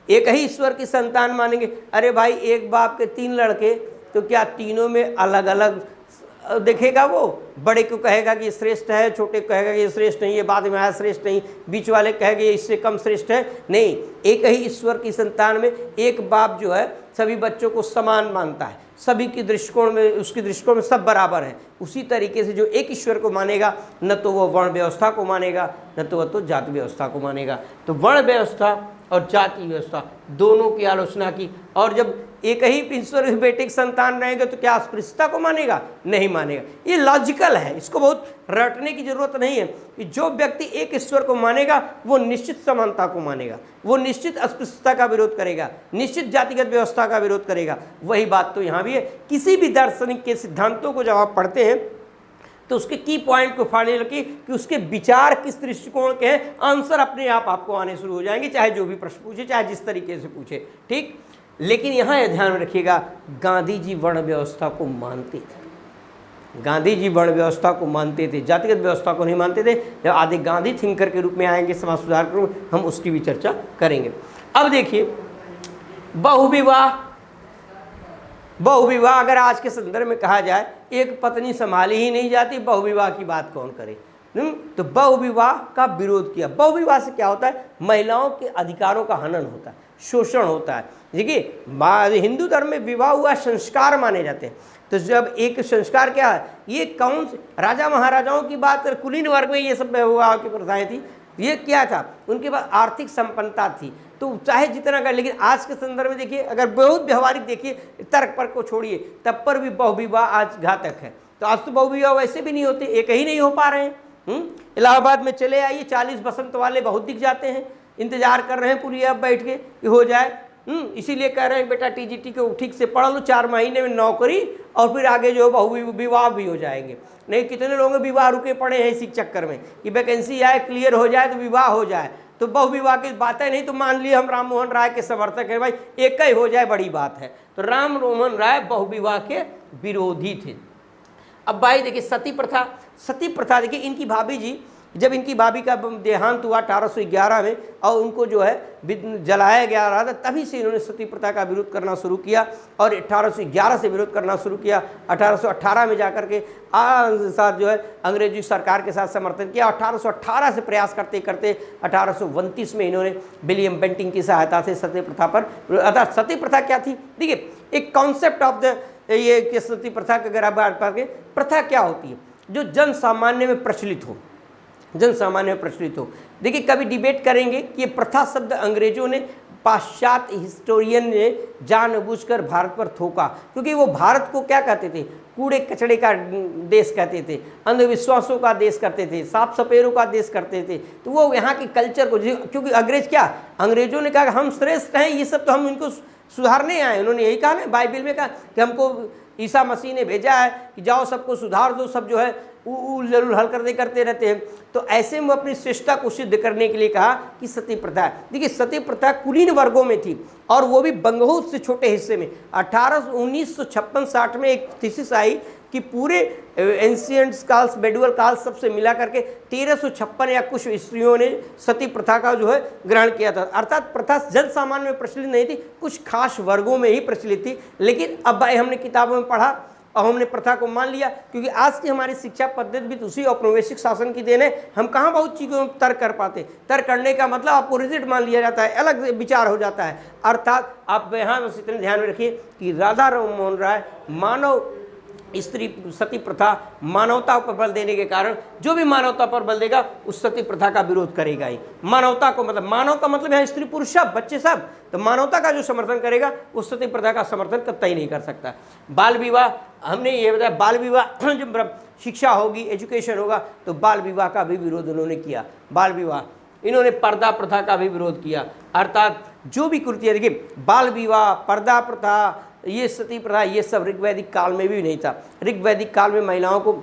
एक ही ईश्वर की संतान मानेंगे, अरे भाई एक बाप के 3 लड़के, तो क्या तीनों में अलग अलग देखेगा? वो बड़े को कहेगा कि ये श्रेष्ठ है, छोटे को कहेगा कि ये श्रेष्ठ नहीं है, बाद में आया श्रेष्ठ नहीं, बीच वाले कहेंगे ये इससे कम श्रेष्ठ है। नहीं, एक ही ईश्वर की संतान में एक बाप जो है सभी बच्चों को समान मानता है, सभी की दृष्टिकोण में, उसकी दृष्टिकोण में सब बराबर है। उसी तरीके से जो एक ईश्वर को मानेगा, न तो वो वर्ण व्यवस्था को मानेगा, न तो वह तो जाति व्यवस्था को मानेगा। तो वर्ण व्यवस्था और जाति व्यवस्था दोनों की आलोचना की। और जब एक ही ईश्वर के बेटे के संतान रहेंगे तो क्या अस्पृश्यता को मानेगा? नहीं मानेगा। ये लॉजिकल है, इसको बहुत रटने की जरूरत नहीं है कि जो व्यक्ति एक ईश्वर को मानेगा वो निश्चित समानता को मानेगा, वो निश्चित अस्पृश्यता का विरोध करेगा, निश्चित जातिगत व्यवस्था का विरोध करेगा। वही बात तो यहाँ भी है। किसी भी दार्शनिक के सिद्धांतों को जब आप पढ़ते हैं तो उसके की पॉइंट को फाड़ने लगे कि उसके विचार किस दृष्टिकोण के हैं, आंसर अपने आप आपको आने शुरू हो जाएंगे, चाहे जो भी प्रश्न पूछे, चाहे जिस तरीके से पूछे, ठीक। लेकिन यहाँ यह ध्यान में रखिएगा, गांधी जी वर्ण व्यवस्था को मानते थे, गांधी जी वर्ण व्यवस्था को मानते थे, जातिगत व्यवस्था को नहीं मानते थे। जब आदि गांधी थिंकर के रूप में आएंगे, समाज सुधार के रूप में, हम उसकी भी चर्चा करेंगे। अब देखिए, बहुविवाह अगर आज के संदर्भ में कहा जाए, एक पत्नी संभाली ही नहीं जाती, बहुविवाह की बात कौन करे? तो बहुविवाह का विरोध किया। बहुविवाह से क्या होता है? महिलाओं के अधिकारों का हनन होता है, शोषण होता है। देखिए, हिंदू धर्म में विवाह हुआ संस्कार माने जाते हैं। तो जब एक संस्कार क्या है, ये कौन राजा महाराजाओं की बात, कुलीन वर्ग में ये सब विवाह की प्रथाएं थी। ये क्या था? उनके पास आर्थिक संपन्नता थी, तो चाहे जितना कर। लेकिन आज के संदर्भ में देखिए, अगर बहुत व्यवहारिक देखिए, तर्क पर को छोड़िए, तब पर भी बहुविवाह आज घातक है। तो आज तो बहुविवाह वैसे भी नहीं होते, एक ही नहीं हो पा रहे हैं। इलाहाबाद में चले आइए, 40 बसंत वाले बहुत दिख जाते हैं, इंतजार कर रहे हैं पूरी अब बैठ के कि हो जाए। इसीलिए कह रहे हैं बेटा टीजीटी को ठीक से पढ़ लो, 4 महीने में नौकरी, और फिर आगे जो बहुविवाह भी हो जाएंगे। नहीं, कितने लोगों के विवाह रुके पड़े हैं इसी चक्कर में कि वैकेंसी आए, क्लियर हो जाए तो विवाह हो जाए। तो बहुविवाह की बातें नहीं, तो मान लिए हम राम मोहन राय के समर्थक हैं, भाई एक ही हो जाए बड़ी बात है। तो राम मोहन राय बहुविवाह के विरोधी थे। अब भाई देखिए, सती प्रथा देखिए, इनकी भाभी जी, जब इनकी भाभी का देहांत हुआ 1811 में, और उनको जो है जलाया गया रहा था, तभी से इन्होंने सती प्रथा का विरोध करना शुरू किया, और 1811 से विरोध करना शुरू किया। 1818 में जाकर के साथ जो है अंग्रेजी सरकार के साथ समर्थन किया। 1818 से प्रयास करते करते 1829 में इन्होंने विलियम बेंटिंग की सहायता से सती प्रथा पर, अर्थात सती प्रथा क्या थी, देखिए एक कॉन्सेप्ट ऑफ द ये सती प्रथा के अगर आप बात करें, प्रथा क्या होती है? जो जन सामान्य में प्रचलित हो, जन सामान्य में प्रचलित हो। देखिए, कभी डिबेट करेंगे कि ये प्रथा शब्द अंग्रेजों ने, पाश्चात्य हिस्टोरियन ने जानबूझकर भारत पर थोका, क्योंकि वो भारत को क्या कहते थे? कूड़े कचड़े का देश कहते थे, अंधविश्वासों का देश करते थे, साफ सपेरों का देश करते थे। तो वो यहाँ के कल्चर को, क्योंकि अंग्रेजों ने कहा हम श्रेष्ठ हैं, ये सब तो हम इनको सुधारने आए। उन्होंने यही कहा ना, बाइबल में कहा कि हमको ईसा मसीह ने भेजा है कि जाओ सबको सुधार दो, सब जो है जरूर हल करते रहते हैं। तो ऐसे में अपनी श्रेष्ठता को सिद्ध करने के लिए कहा कि सती प्रथा। देखिए, सती प्रथा कुलीन वर्गों में थी, और वो भी बंगहूत से छोटे हिस्से में। 1956-60 में एक थीसिस आई कि पूरे एंशियंट काल्स, मेडुअल काल्स सबसे मिला करके 1356 या कुछ स्त्रियों ने सती प्रथा का जो है ग्रहण किया था। अर्थात प्रथा जन सामान्य में प्रचलित नहीं थी, कुछ खास वर्गों में ही प्रचलित थी। लेकिन अब भाई हमने किताबों में पढ़ा और हमने प्रथा को मान लिया, क्योंकि आज की हमारी शिक्षा पद्धति भी उसी औपनिवेशिक शासन की देन है। हम कहाँ बहुत चीज़ों में तर्क कर पाते। तर्क करने का मतलब आपको रिजिड मान लिया जाता है, अलग विचार हो जाता है। अर्थात आप यहाँ बस इतने ध्यान में रखिए कि राधा मोहन राय मानव स्त्री सती प्रथा मानवता पर बल देने के कारण, जो भी मानवता पर बल देगा उस सती प्रथा का विरोध करेगा ही। मानवता को मतलब, मानव का मतलब यहाँ स्त्री पुरुष सब, बच्चे सब, तो मानवता का जो समर्थन करेगा उस सती प्रथा का समर्थन कतई नहीं कर सकता। बाल विवाह, हमने ये बताया, बाल विवाह जब शिक्षा होगी, एजुकेशन होगा, तो बाल विवाह का भी विरोध उन्होंने किया। बाल विवाह, इन्होंने पर्दा प्रथा का भी विरोध किया। अर्थात जो भी कृतियाँ, देखिए बाल विवाह, पर्दा प्रथा, ये सती प्रथा, ये सब ऋग्वैदिक काल में भी नहीं था। ऋग्वैदिक काल में महिलाओं को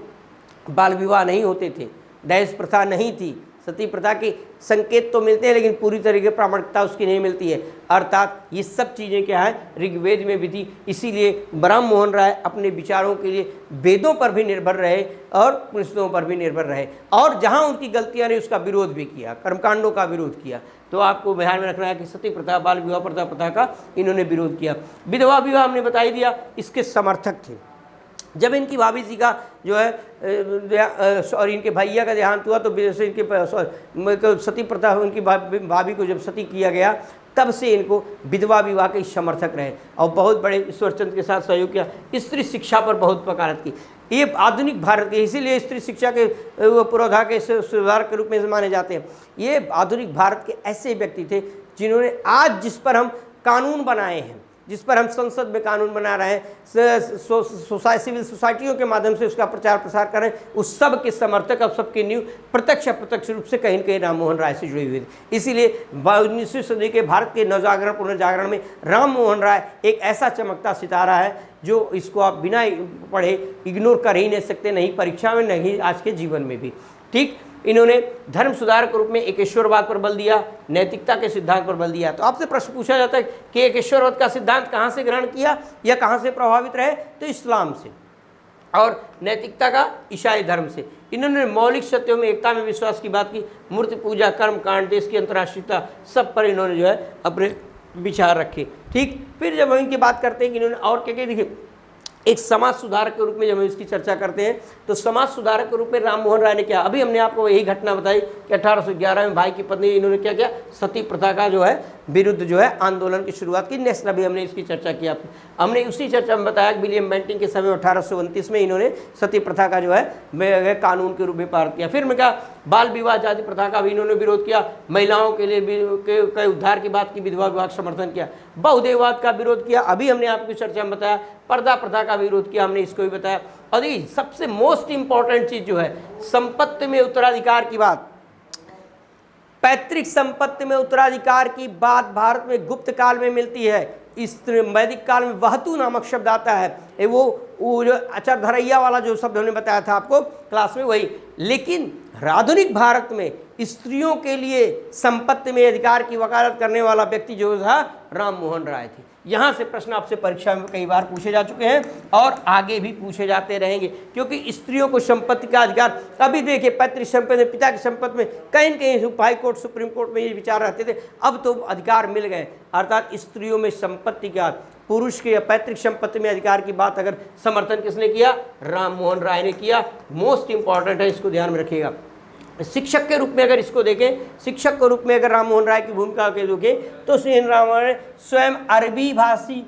बाल विवाह नहीं होते थे, दहेज प्रथा नहीं थी। सती प्रथा के संकेत तो मिलते हैं, लेकिन पूरी तरीके प्रामाणिकता उसकी नहीं मिलती है। अर्थात ये सब चीज़ें क्या है, ऋग्वेद में भी थी। इसीलिए राम मोहन राय अपने विचारों के लिए वेदों पर भी निर्भर रहे और पुरुषों पर भी निर्भर रहे, और जहाँ उनकी गलतियाँ रही उसका विरोध भी किया, कर्मकांडों का विरोध किया। तो आपको ध्यान में रखना है कि सती प्रथा, बाल विवाह, पर्दा प्रथा का इन्होंने विरोध किया। विधवा विवाह हमने बता ही दिया, इसके समर्थक थे। जब इनकी भाभी जी का जो है और इनके भैया का देहांत हुआ, तो इनके सती प्रथा, उनकी भाभी को जब सती किया गया, तब से इनको विधवा विवाह के समर्थक रहे और बहुत बड़े ईश्वरचंद्र के साथ सहयोग किया। स्त्री शिक्षा पर बहुत वकालत की। ये आधुनिक भारत के, इसीलिए स्त्री शिक्षा के पुरोधा के सुधार के रूप में माने जाते हैं। ये आधुनिक भारत के ऐसे व्यक्ति थे जिन्होंने आज जिस पर हम कानून बनाए हैं, जिस पर हम संसद में कानून बना रहे हैं, सिविल सोसाइटियों के माध्यम से उसका प्रचार प्रसार कर रहे हैं, उस सब के समर्थक, अब सबके न्यू प्रत्यक्ष अप्रत्यक्ष रूप से कहीं न कहीं राम मोहन राय से जुड़े हुए थे। इसीलिए 19वीं सदी के भारत के नवजागरण पुनर्जागरण में राम मोहन राय एक ऐसा चमकता सितारा है जो इसको आप बिना पढ़े इग्नोर कर ही नहीं सकते, नहीं परीक्षा में, नहीं आज के जीवन में भी। ठीक, इन्होंने धर्म सुधारक के रूप में एकेश्वरवाद पर बल दिया, नैतिकता के सिद्धांत पर बल दिया। तो आपसे प्रश्न पूछा जाता है कि एकेश्वरवाद का सिद्धांत कहाँ से ग्रहण किया या कहाँ से प्रभावित रहे, तो इस्लाम से, और नैतिकता का ईसाई धर्म से। इन्होंने मौलिक सत्यों में एकता में विश्वास की बात की, मूर्ति पूजा, कर्म कांड, देश की अंतर्राष्ट्रीयता, सब पर इन्होंने जो है अपने विचार रखे। ठीक, फिर जब हम इनकी बात करते हैं कि इन्होंने और क्या क्या, देखिए एक समाज सुधारक के रूप में जब हम इसकी चर्चा करते हैं तो समाज सुधारक के रूप में राम मोहन राय ने क्या, अभी हमने आपको यही घटना बताई कि 1811 में भाई की पत्नी इन्होंने क्या किया, सती प्रथा का जो है विरुद्ध जो है आंदोलन की शुरुआत की। नेक्स्ट अभी हमने इसकी चर्चा की, आपको हमने उसी चर्चा में बताया कि विलियम बेंटिंग के समय 1829 में इन्होंने सती प्रथा का जो है कानून के रूप में पारित किया। फिर मैं कहा बाल विवाह जाति प्रथा का भी इन्होंने विरोध किया, महिलाओं के लिए के उद्धार की बात की, विधवा विवाह का समर्थन किया, बहुदेववाद का विरोध किया, अभी हमने आपकी चर्चा में बताया, पर्दा प्रथा का विरोध किया, हमने इसको भी बताया। और ये सबसे मोस्ट इंपॉर्टेंट चीज जो है संपत्ति में उत्तराधिकार की बात, पैतृक संपत्ति में उत्तराधिकार की बात भारत में गुप्त काल में मिलती है। इस वैदिक काल में वहतु नामक शब्द आता है, वो जो अचरधरैया वाला जो शब्द हमने बताया था आपको क्लास में, वही। लेकिन आधुनिक भारत में स्त्रियों के लिए संपत्ति में अधिकार की वकालत करने वाला व्यक्ति जो था राम मोहन राय थे। यहाँ से प्रश्न आपसे परीक्षा में कई बार पूछे जा चुके हैं और आगे भी पूछे जाते रहेंगे, क्योंकि स्त्रियों को संपत्ति का अधिकार, अभी देखिए पैतृक संपत्ति, पिता की संपत्ति में कहीं न कहीं हाई कोर्ट, सुप्रीम कोर्ट में ये विचार रहते थे, अब तो अधिकार मिल गए। अर्थात स्त्रियों में संपत्ति का, पुरुष के या पैतृक संपत्ति में अधिकार की बात अगर समर्थन किसने किया, राम मोहन राय ने किया। मोस्ट इंपॉर्टेंट है, इसको ध्यान में रखिएगा। शिक्षक के रूप में अगर इसको देखें, शिक्षक के रूप में अगर राम मोहन राय की भूमिका के देखें तो श्री राम मोहन राय स्वयं अरबी भाषी,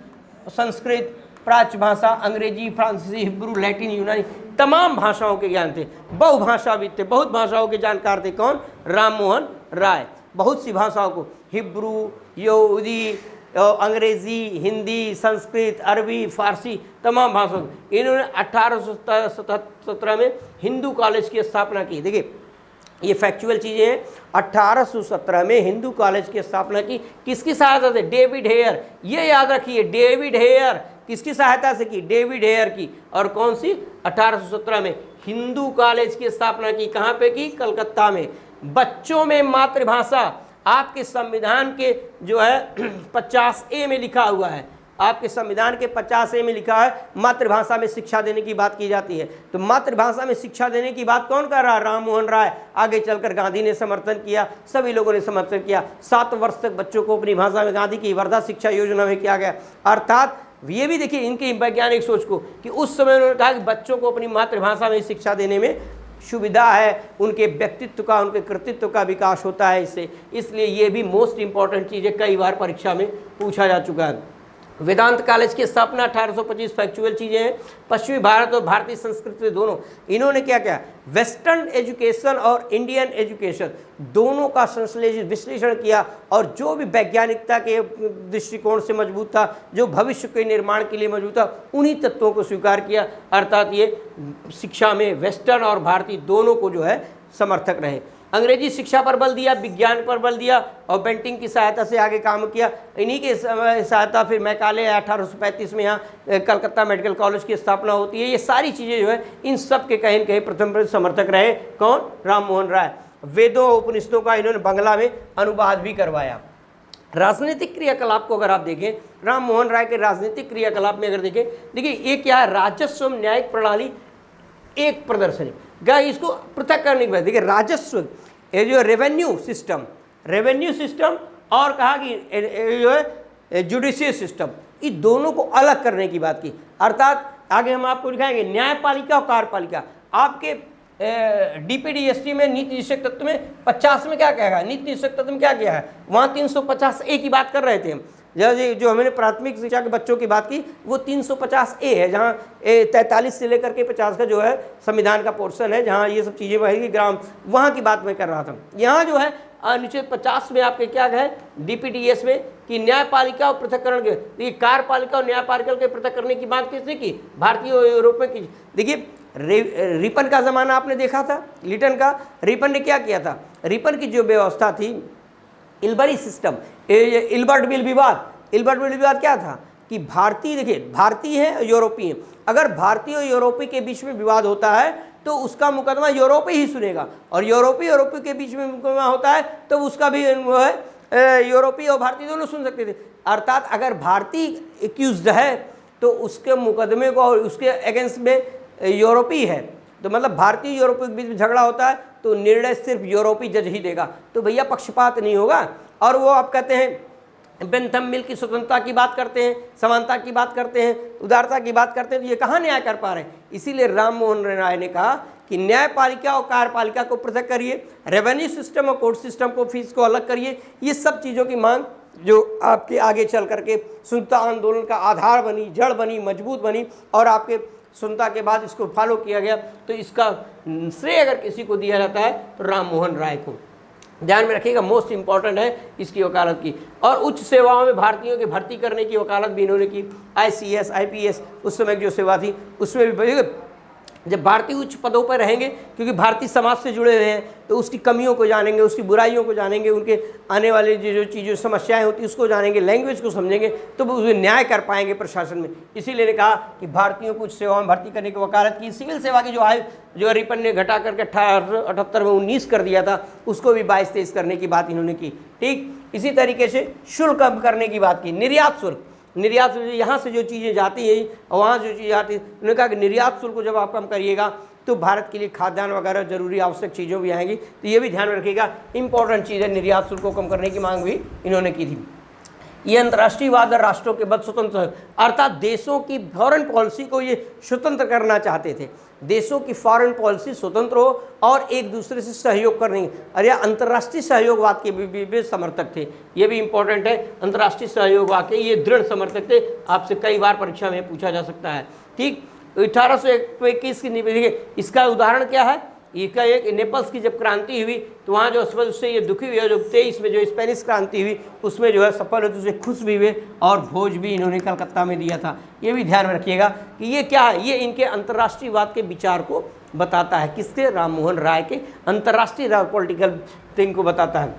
संस्कृत, प्राच्य भाषा, अंग्रेजी, फ्रांसीसी, हिब्रू, लैटिन, यूनानी, तमाम भाषाओं के ज्ञान थे, बहुभाषाविद थे, बहुत भाषाओं के जानकार थे। कौन? राम मोहन राय। बहुत सी भाषाओं को, हिब्रू, यहूदी, अंग्रेजी, हिंदी, संस्कृत, अरबी, फारसी, तमाम भाषाओं। इन्होंने 1817 में हिंदू कॉलेज की स्थापना की। देखिए ये फैक्चुअल चीज़ें हैं। 1817 में हिंदू कॉलेज की स्थापना की, किसकी सहायता से? David Hare. ये याद रखिए, डेविड हेयर किसकी सहायता से की? डेविड हेयर की। और कौन सी? 1817 में हिंदू कॉलेज की स्थापना की। कहाँ पे की? कलकत्ता में। बच्चों में मातृभाषा, आपके संविधान के जो है 50A में लिखा हुआ है, आपके संविधान के 50A में लिखा है मातृभाषा में शिक्षा देने की बात की जाती है। तो मातृभाषा में शिक्षा देने की बात कौन कर रहा है? राम मोहन राय। आगे चलकर गांधी ने समर्थन किया, सभी लोगों ने समर्थन किया। 7 वर्ष तक बच्चों को अपनी भाषा में, गांधी की वर्धा शिक्षा योजना में किया गया। अर्थात ये भी देखिए इनकी वैज्ञानिक सोच को कि उस समय उन्होंने कहा कि बच्चों को अपनी मातृभाषा में शिक्षा देने में सुविधा है, उनके व्यक्तित्व का, उनके कृतित्व का विकास होता है इससे। इसलिए ये भी मोस्ट इंपॉर्टेंट चीज़ है, कई बार परीक्षा में पूछा जा चुका है। वेदांत कॉलेज की स्थापना 1825, फैक्चुअल चीज़ें हैं। पश्चिमी भारत और भारतीय संस्कृति दोनों, इन्होंने क्या किया? वेस्टर्न एजुकेशन और इंडियन एजुकेशन दोनों का संश्लेषित विश्लेषण किया, और जो भी वैज्ञानिकता के दृष्टिकोण से मजबूत था, जो भविष्य के निर्माण के लिए मजबूत था, उन्हीं तत्वों को स्वीकार किया। अर्थात ये शिक्षा में वेस्टर्न और भारतीय दोनों को जो है समर्थक रहे। अंग्रेजी शिक्षा पर बल दिया, विज्ञान पर बल दिया, और बेंटिंग की सहायता से आगे काम किया। इन्हीं के सहायता फिर मैकाले 1835 में यहाँ कलकत्ता मेडिकल कॉलेज की स्थापना होती है। ये सारी चीज़ें जो है इन सब के कहीं न कहीं प्रथम समर्थक रहे। कौन? राम मोहन राय। वेदों उपनिषदों का इन्होंने बांग्ला में अनुवाद भी करवाया। राजनीतिक क्रियाकलाप को अगर आप देखें, राम मोहन राय के राजनीतिक क्रियाकलाप में अगर देखें, देखिए ये क्या है? राजस्व न्यायिक प्रणाली एक प्रदर्शनी गए, इसको पृथक करने के बाद देखिए राजस्व, ये जो रेवेन्यू सिस्टम और कहा कि जो है जुडिशियल सिस्टम, इन दोनों को अलग करने की बात की। अर्थात आगे हम आपको दिखाएंगे न्यायपालिका और कार्यपालिका। आपके DPDST में नीति निषेध तत्व में 50 में क्या कहेगा? नीति निषेध तत्व में क्या किया है? वहाँ 350A की बात कर रहे थे हम। जो हमने प्राथमिक शिक्षा के बच्चों की बात की वो 350A है, जहाँ 43 से लेकर के 50 का जो है संविधान का पोर्शन है, जहाँ ये सब चीज़ें रहेगी ग्राम, वहाँ की बात मैं कर रहा था। यहाँ जो है अनुच्छेद 50 में आपके क्या है DPTS में कि न्यायपालिका और पृथक्करण के, देखिए कार्यपालिका और न्यायपालिका के पृथक करने की बात किसने की, भारतीय और यूरोप में की। देखिए रिपन का ज़माना आपने देखा था, लिटन का। रिपन ने क्या किया था, रिपन की जो व्यवस्था थी इल्बरी सिस्टम, इल्बर्ट बिल विवाद क्या था कि भारतीय, देखिए भारतीय है यूरोपीय, अगर भारतीय और यूरोपीय के बीच में विवाद होता है तो उसका मुकदमा यूरोपीय ही सुनेगा, और यूरोपीय के बीच में मुकदमा होता है तो उसका भी वो है यूरोपीय और भारतीय दोनों सुन सकते थे। अर्थात अगर भारतीय एक्यूज्ड है तो उसके मुकदमे को और उसके अगेंस्ट में यूरोपीय है, तो मतलब भारतीय यूरोपीय के बीच में झगड़ा होता है तो निर्णय सिर्फ यूरोपीय जज ही देगा, तो भैया पक्षपात नहीं होगा। और वो आप कहते हैं बेंथम मिल की स्वतंत्रता की बात करते हैं, समानता की बात करते हैं, उदारता की बात करते हैं, तो ये कहाँ न्याय कर पा रहे हैं। इसीलिए राम मोहन राय ने कहा कि न्यायपालिका और कार्यपालिका को पृथक करिए, रेवेन्यू सिस्टम और कोर्ट सिस्टम को, फीस को अलग करिए। ये सब चीज़ों की मांग जो आपके आगे चल करके स्वतंत्रता आंदोलन का आधार बनी, जड़ बनी, मजबूत बनी, और आपके स्वतंत्रता के बाद इसको फॉलो किया गया। तो इसका श्रेय अगर किसी को दिया जाता है तो राम मोहन राय को। ध्यान में रखिएगा, मोस्ट इंपॉर्टेंट है इसकी वकालत की। और उच्च सेवाओं में भारतीयों की भर्ती करने की वकालत भी इन्होंने की। ICS, IPS उस समय की जो सेवा थी उसमें भी, जब भारतीय उच्च पदों पर रहेंगे, क्योंकि भारतीय समाज से जुड़े हुए हैं, तो उसकी कमियों को जानेंगे, उसकी बुराइयों को जानेंगे, उनके आने वाले जो चीज़ें समस्याएं होती हैं उसको जानेंगे, लैंग्वेज को समझेंगे, तो वो उसे न्याय कर पाएंगे प्रशासन में। इसीलिए ने कहा कि भारतीयों को उच्च सेवाओं में भर्ती करने की वकालत की। सिविल सेवा की जो आयु जो रिपन ने घटा करके 1878 में 19 कर दिया था, उसको भी 22-23 करने की बात इन्होंने की। ठीक इसी तरीके से शुल्क कम करने की बात की। निर्यात शुल्क यहाँ से जो चीज़ें जाती हैं और वहाँ जो चीज़ें आती हैं, उन्होंने कहा कि निर्यात शुल्क को जब आप कम करिएगा तो भारत के लिए खाद्यान्न वगैरह जरूरी आवश्यक चीज़ों भी आएंगी, तो ये भी ध्यान में रखिएगा, इंपॉर्टेंट चीज़ है। निर्यात शुल्क को कम करने की मांग भी इन्होंने की थी। ये अंतर्राष्ट्रीयवाद और राष्ट्रों के बद स्वतंत्र, अर्थात देशों की फॉरेन पॉलिसी को ये स्वतंत्र करना चाहते थे। देशों की फॉरेन पॉलिसी स्वतंत्र हो और एक दूसरे से सहयोग करने, अरे अंतर्राष्ट्रीय सहयोगवाद के भी समर्थक थे। ये भी इंपॉर्टेंट है, अंतर्राष्ट्रीय सहयोगवाद के ये दृढ़ समर्थक थे। आपसे कई बार परीक्षा में पूछा जा सकता है। ठीक 1821 की, इसका उदाहरण क्या है, इसका एक नेपल्स की जब क्रांति हुई तो वहाँ जो उससे ये दुखी हुए, जो 23 में जो स्पेनिश क्रांति हुई उसमें जो है सफल हुए, उससे खुश भी हुए, और भोज भी इन्होंने कलकत्ता में दिया था। ये भी ध्यान में रखिएगा कि ये क्या है, ये इनके अंतर्राष्ट्रीयवाद के विचार को बताता है। किसके, राम मोहन राय के अंतर्राष्ट्रीय पॉलिटिकल थिंग को बताता है।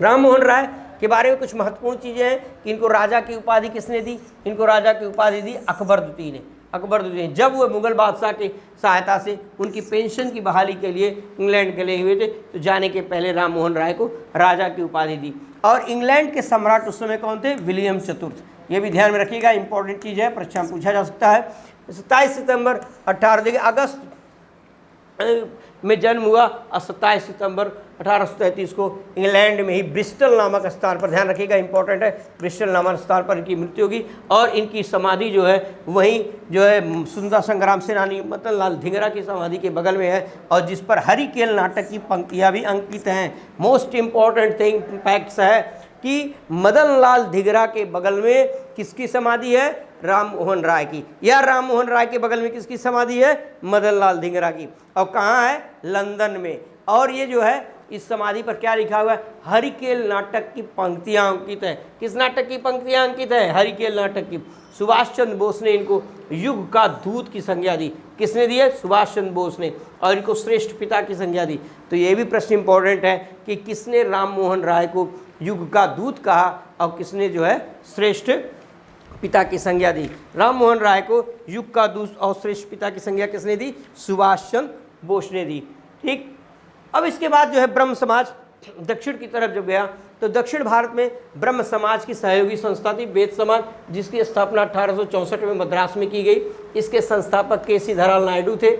राम मोहन राय के बारे में कुछ महत्वपूर्ण चीज़ें हैं कि इनको राजा की उपाधि किसने दी, इनको राजा की उपाधि दी अकबर द्वितीय ने। अकबर द्वितीय जब वो मुगल बादशाह की सहायता से उनकी पेंशन की बहाली के लिए इंग्लैंड गए हुए थे, तो जाने के पहले राम मोहन राय को राजा की उपाधि दी। और इंग्लैंड के सम्राट उस समय कौन थे, विलियम चतुर्थ। ये भी ध्यान में रखिएगा, इंपॉर्टेंट चीज़ है, परीक्षा में पूछा जा सकता है। 27 सितंबर 18 अगस्त में जन्म हुआ और 27 सितंबर 1833 को इंग्लैंड में ही ब्रिस्टल नामक स्थान पर, ध्यान रखिएगा इंपॉर्टेंट है, ब्रिस्टल नामक स्थान पर इनकी मृत्यु होगी। और इनकी समाधि जो है वहीं जो है स्वतंत्रता संग्राम सेनानी मदन लाल धिंगरा की समाधि के बगल में है, और जिस पर हरिकेल नाटक की पंक्तियाँ भी अंकित हैं। मोस्ट इम्पॉर्टेंट थिंग फैक्ट्स है कि मदन लाल धिंगरा के बगल में किसकी समाधि है, राम मोहन राय की। या राम मोहन राय के बगल में किसकी समाधि है, मदन लाल धिंगरा की। और कहाँ है, लंदन में। और ये जो है इस समाधि पर क्या लिखा हुआ है, हरिकेल नाटक की पंक्तियां अंकित है। किस नाटक की पंक्तियां अंकित है, हरिकेल नाटक की। सुभाष चंद्र बोस ने इनको युग का दूत की संज्ञा दी। किसने दी है, सुभाष चंद्र बोस ने। और इनको श्रेष्ठ पिता की संज्ञा दी। तो ये भी प्रश्न इंपॉर्टेंट है कि किसने राम मोहन राय को युग का दूत कहा और किसने जो है श्रेष्ठ पिता की संज्ञा दी। राम मोहन राय को युग का दूत और श्रेष्ठ पिता की संज्ञा किसने दी, सुभाष चंद्र बोस ने दी। ठीक, अब इसके बाद जो है ब्रह्म समाज दक्षिण की तरफ जब गया तो दक्षिण भारत में ब्रह्म समाज की सहयोगी संस्था थी वेद समाज, जिसकी स्थापना 1864 में मद्रास में की गई। इसके संस्थापक के.सी. धराल नायडू थे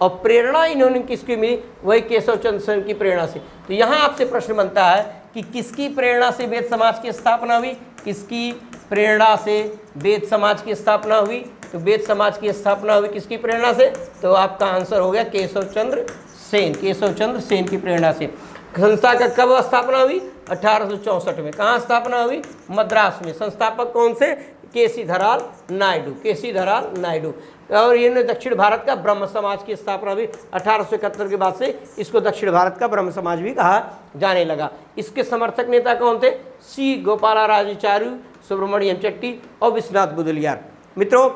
और प्रेरणा इन्होंने किसकी मिली, वही केशव चंद्र सेन की प्रेरणा से। तो यहाँ आपसे प्रश्न बनता है कि किसकी प्रेरणा से वेद समाज की स्थापना हुई, किसकी प्रेरणा से वेद समाज की स्थापना हुई। तो वेद समाज की स्थापना हुई किसकी प्रेरणा से, तो आपका आंसर हो गया केशव चंद्र सेन, केशव चंद्र सेन की प्रेरणा से। संस्था का कब स्थापना हुई, 1864 में। कहाँ स्थापना हुई? मद्रास में। संस्थापक कौन से? केसी धराल नायडू, केसी धराल नायडू। और ये दक्षिण भारत का ब्रह्म समाज की स्थापना हुई 1871 के बाद से इसको दक्षिण भारत का ब्रह्म समाज भी कहा जाने लगा। इसके समर्थक नेता कौन थे? सी गोपालाचार्य, सुब्रमण्यम चट्टी और विश्वनाथ गुदलियार। मित्रों,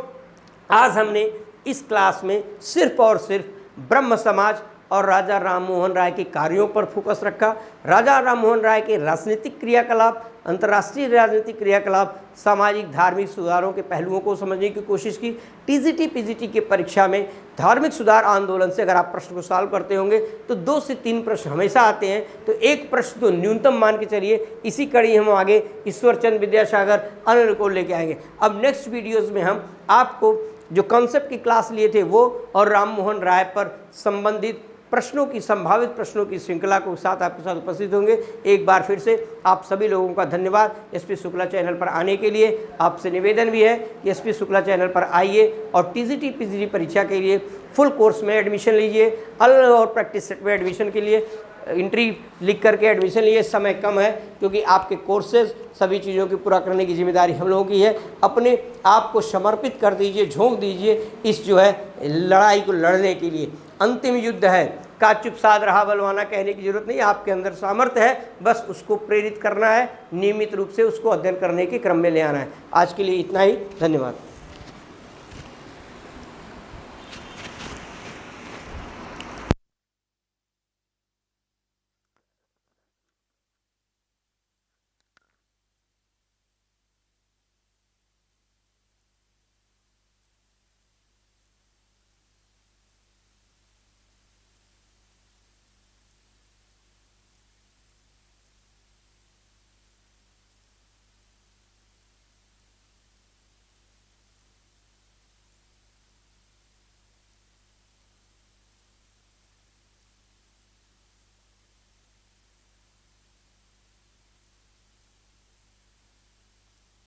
आज हमने इस क्लास में सिर्फ और सिर्फ ब्रह्म समाज और राजा राममोहन राय के कार्यों पर फोकस रखा। राजा राममोहन राय के राजनीतिक क्रियाकलाप, अंतर्राष्ट्रीय राजनीतिक क्रियाकलाप, सामाजिक धार्मिक सुधारों के पहलुओं को समझने की कोशिश की। टीजीटी पीजीटी की परीक्षा में धार्मिक सुधार आंदोलन से अगर आप प्रश्न को सॉल्व करते होंगे तो 2 से 3 प्रश्न हमेशा आते हैं, तो एक प्रश्न तो न्यूनतम मान के चलिए। इसी कड़ी हम आगे ईश्वरचंद विद्यासागर अनिल को लेके आएंगे। अब नेक्स्ट वीडियोज़ में हम आपको जो कॉन्सेप्ट की क्लास लिए थे वो और राममोहन राय पर संबंधित प्रश्नों की, संभावित प्रश्नों की श्रृंखला को साथ आपके साथ उपस्थित होंगे। एक बार फिर से आप सभी लोगों का धन्यवाद एसपी शुक्ला चैनल पर आने के लिए। आपसे निवेदन भी है कि एसपी शुक्ला चैनल पर आइए और टीजीटी पीजीटी परीक्षा के लिए फुल कोर्स में एडमिशन लीजिए। अलग और प्रैक्टिस सेट में एडमिशन के लिए एंट्री लिख करके एडमिशन लिए। समय कम है क्योंकि आपके कोर्सेज सभी चीज़ों की पूरा करने की जिम्मेदारी हम लोगों की है। अपने आप को समर्पित कर दीजिए, झोंक दीजिए इस जो है लड़ाई को लड़ने के लिए। अंतिम युद्ध है, का चुप साध रहा बलवाना कहने की जरूरत नहीं। आपके अंदर सामर्थ्य है, बस उसको प्रेरित करना है, नियमित रूप से उसको अध्ययन करने के क्रम में ले आना है। आज के लिए इतना ही, धन्यवाद।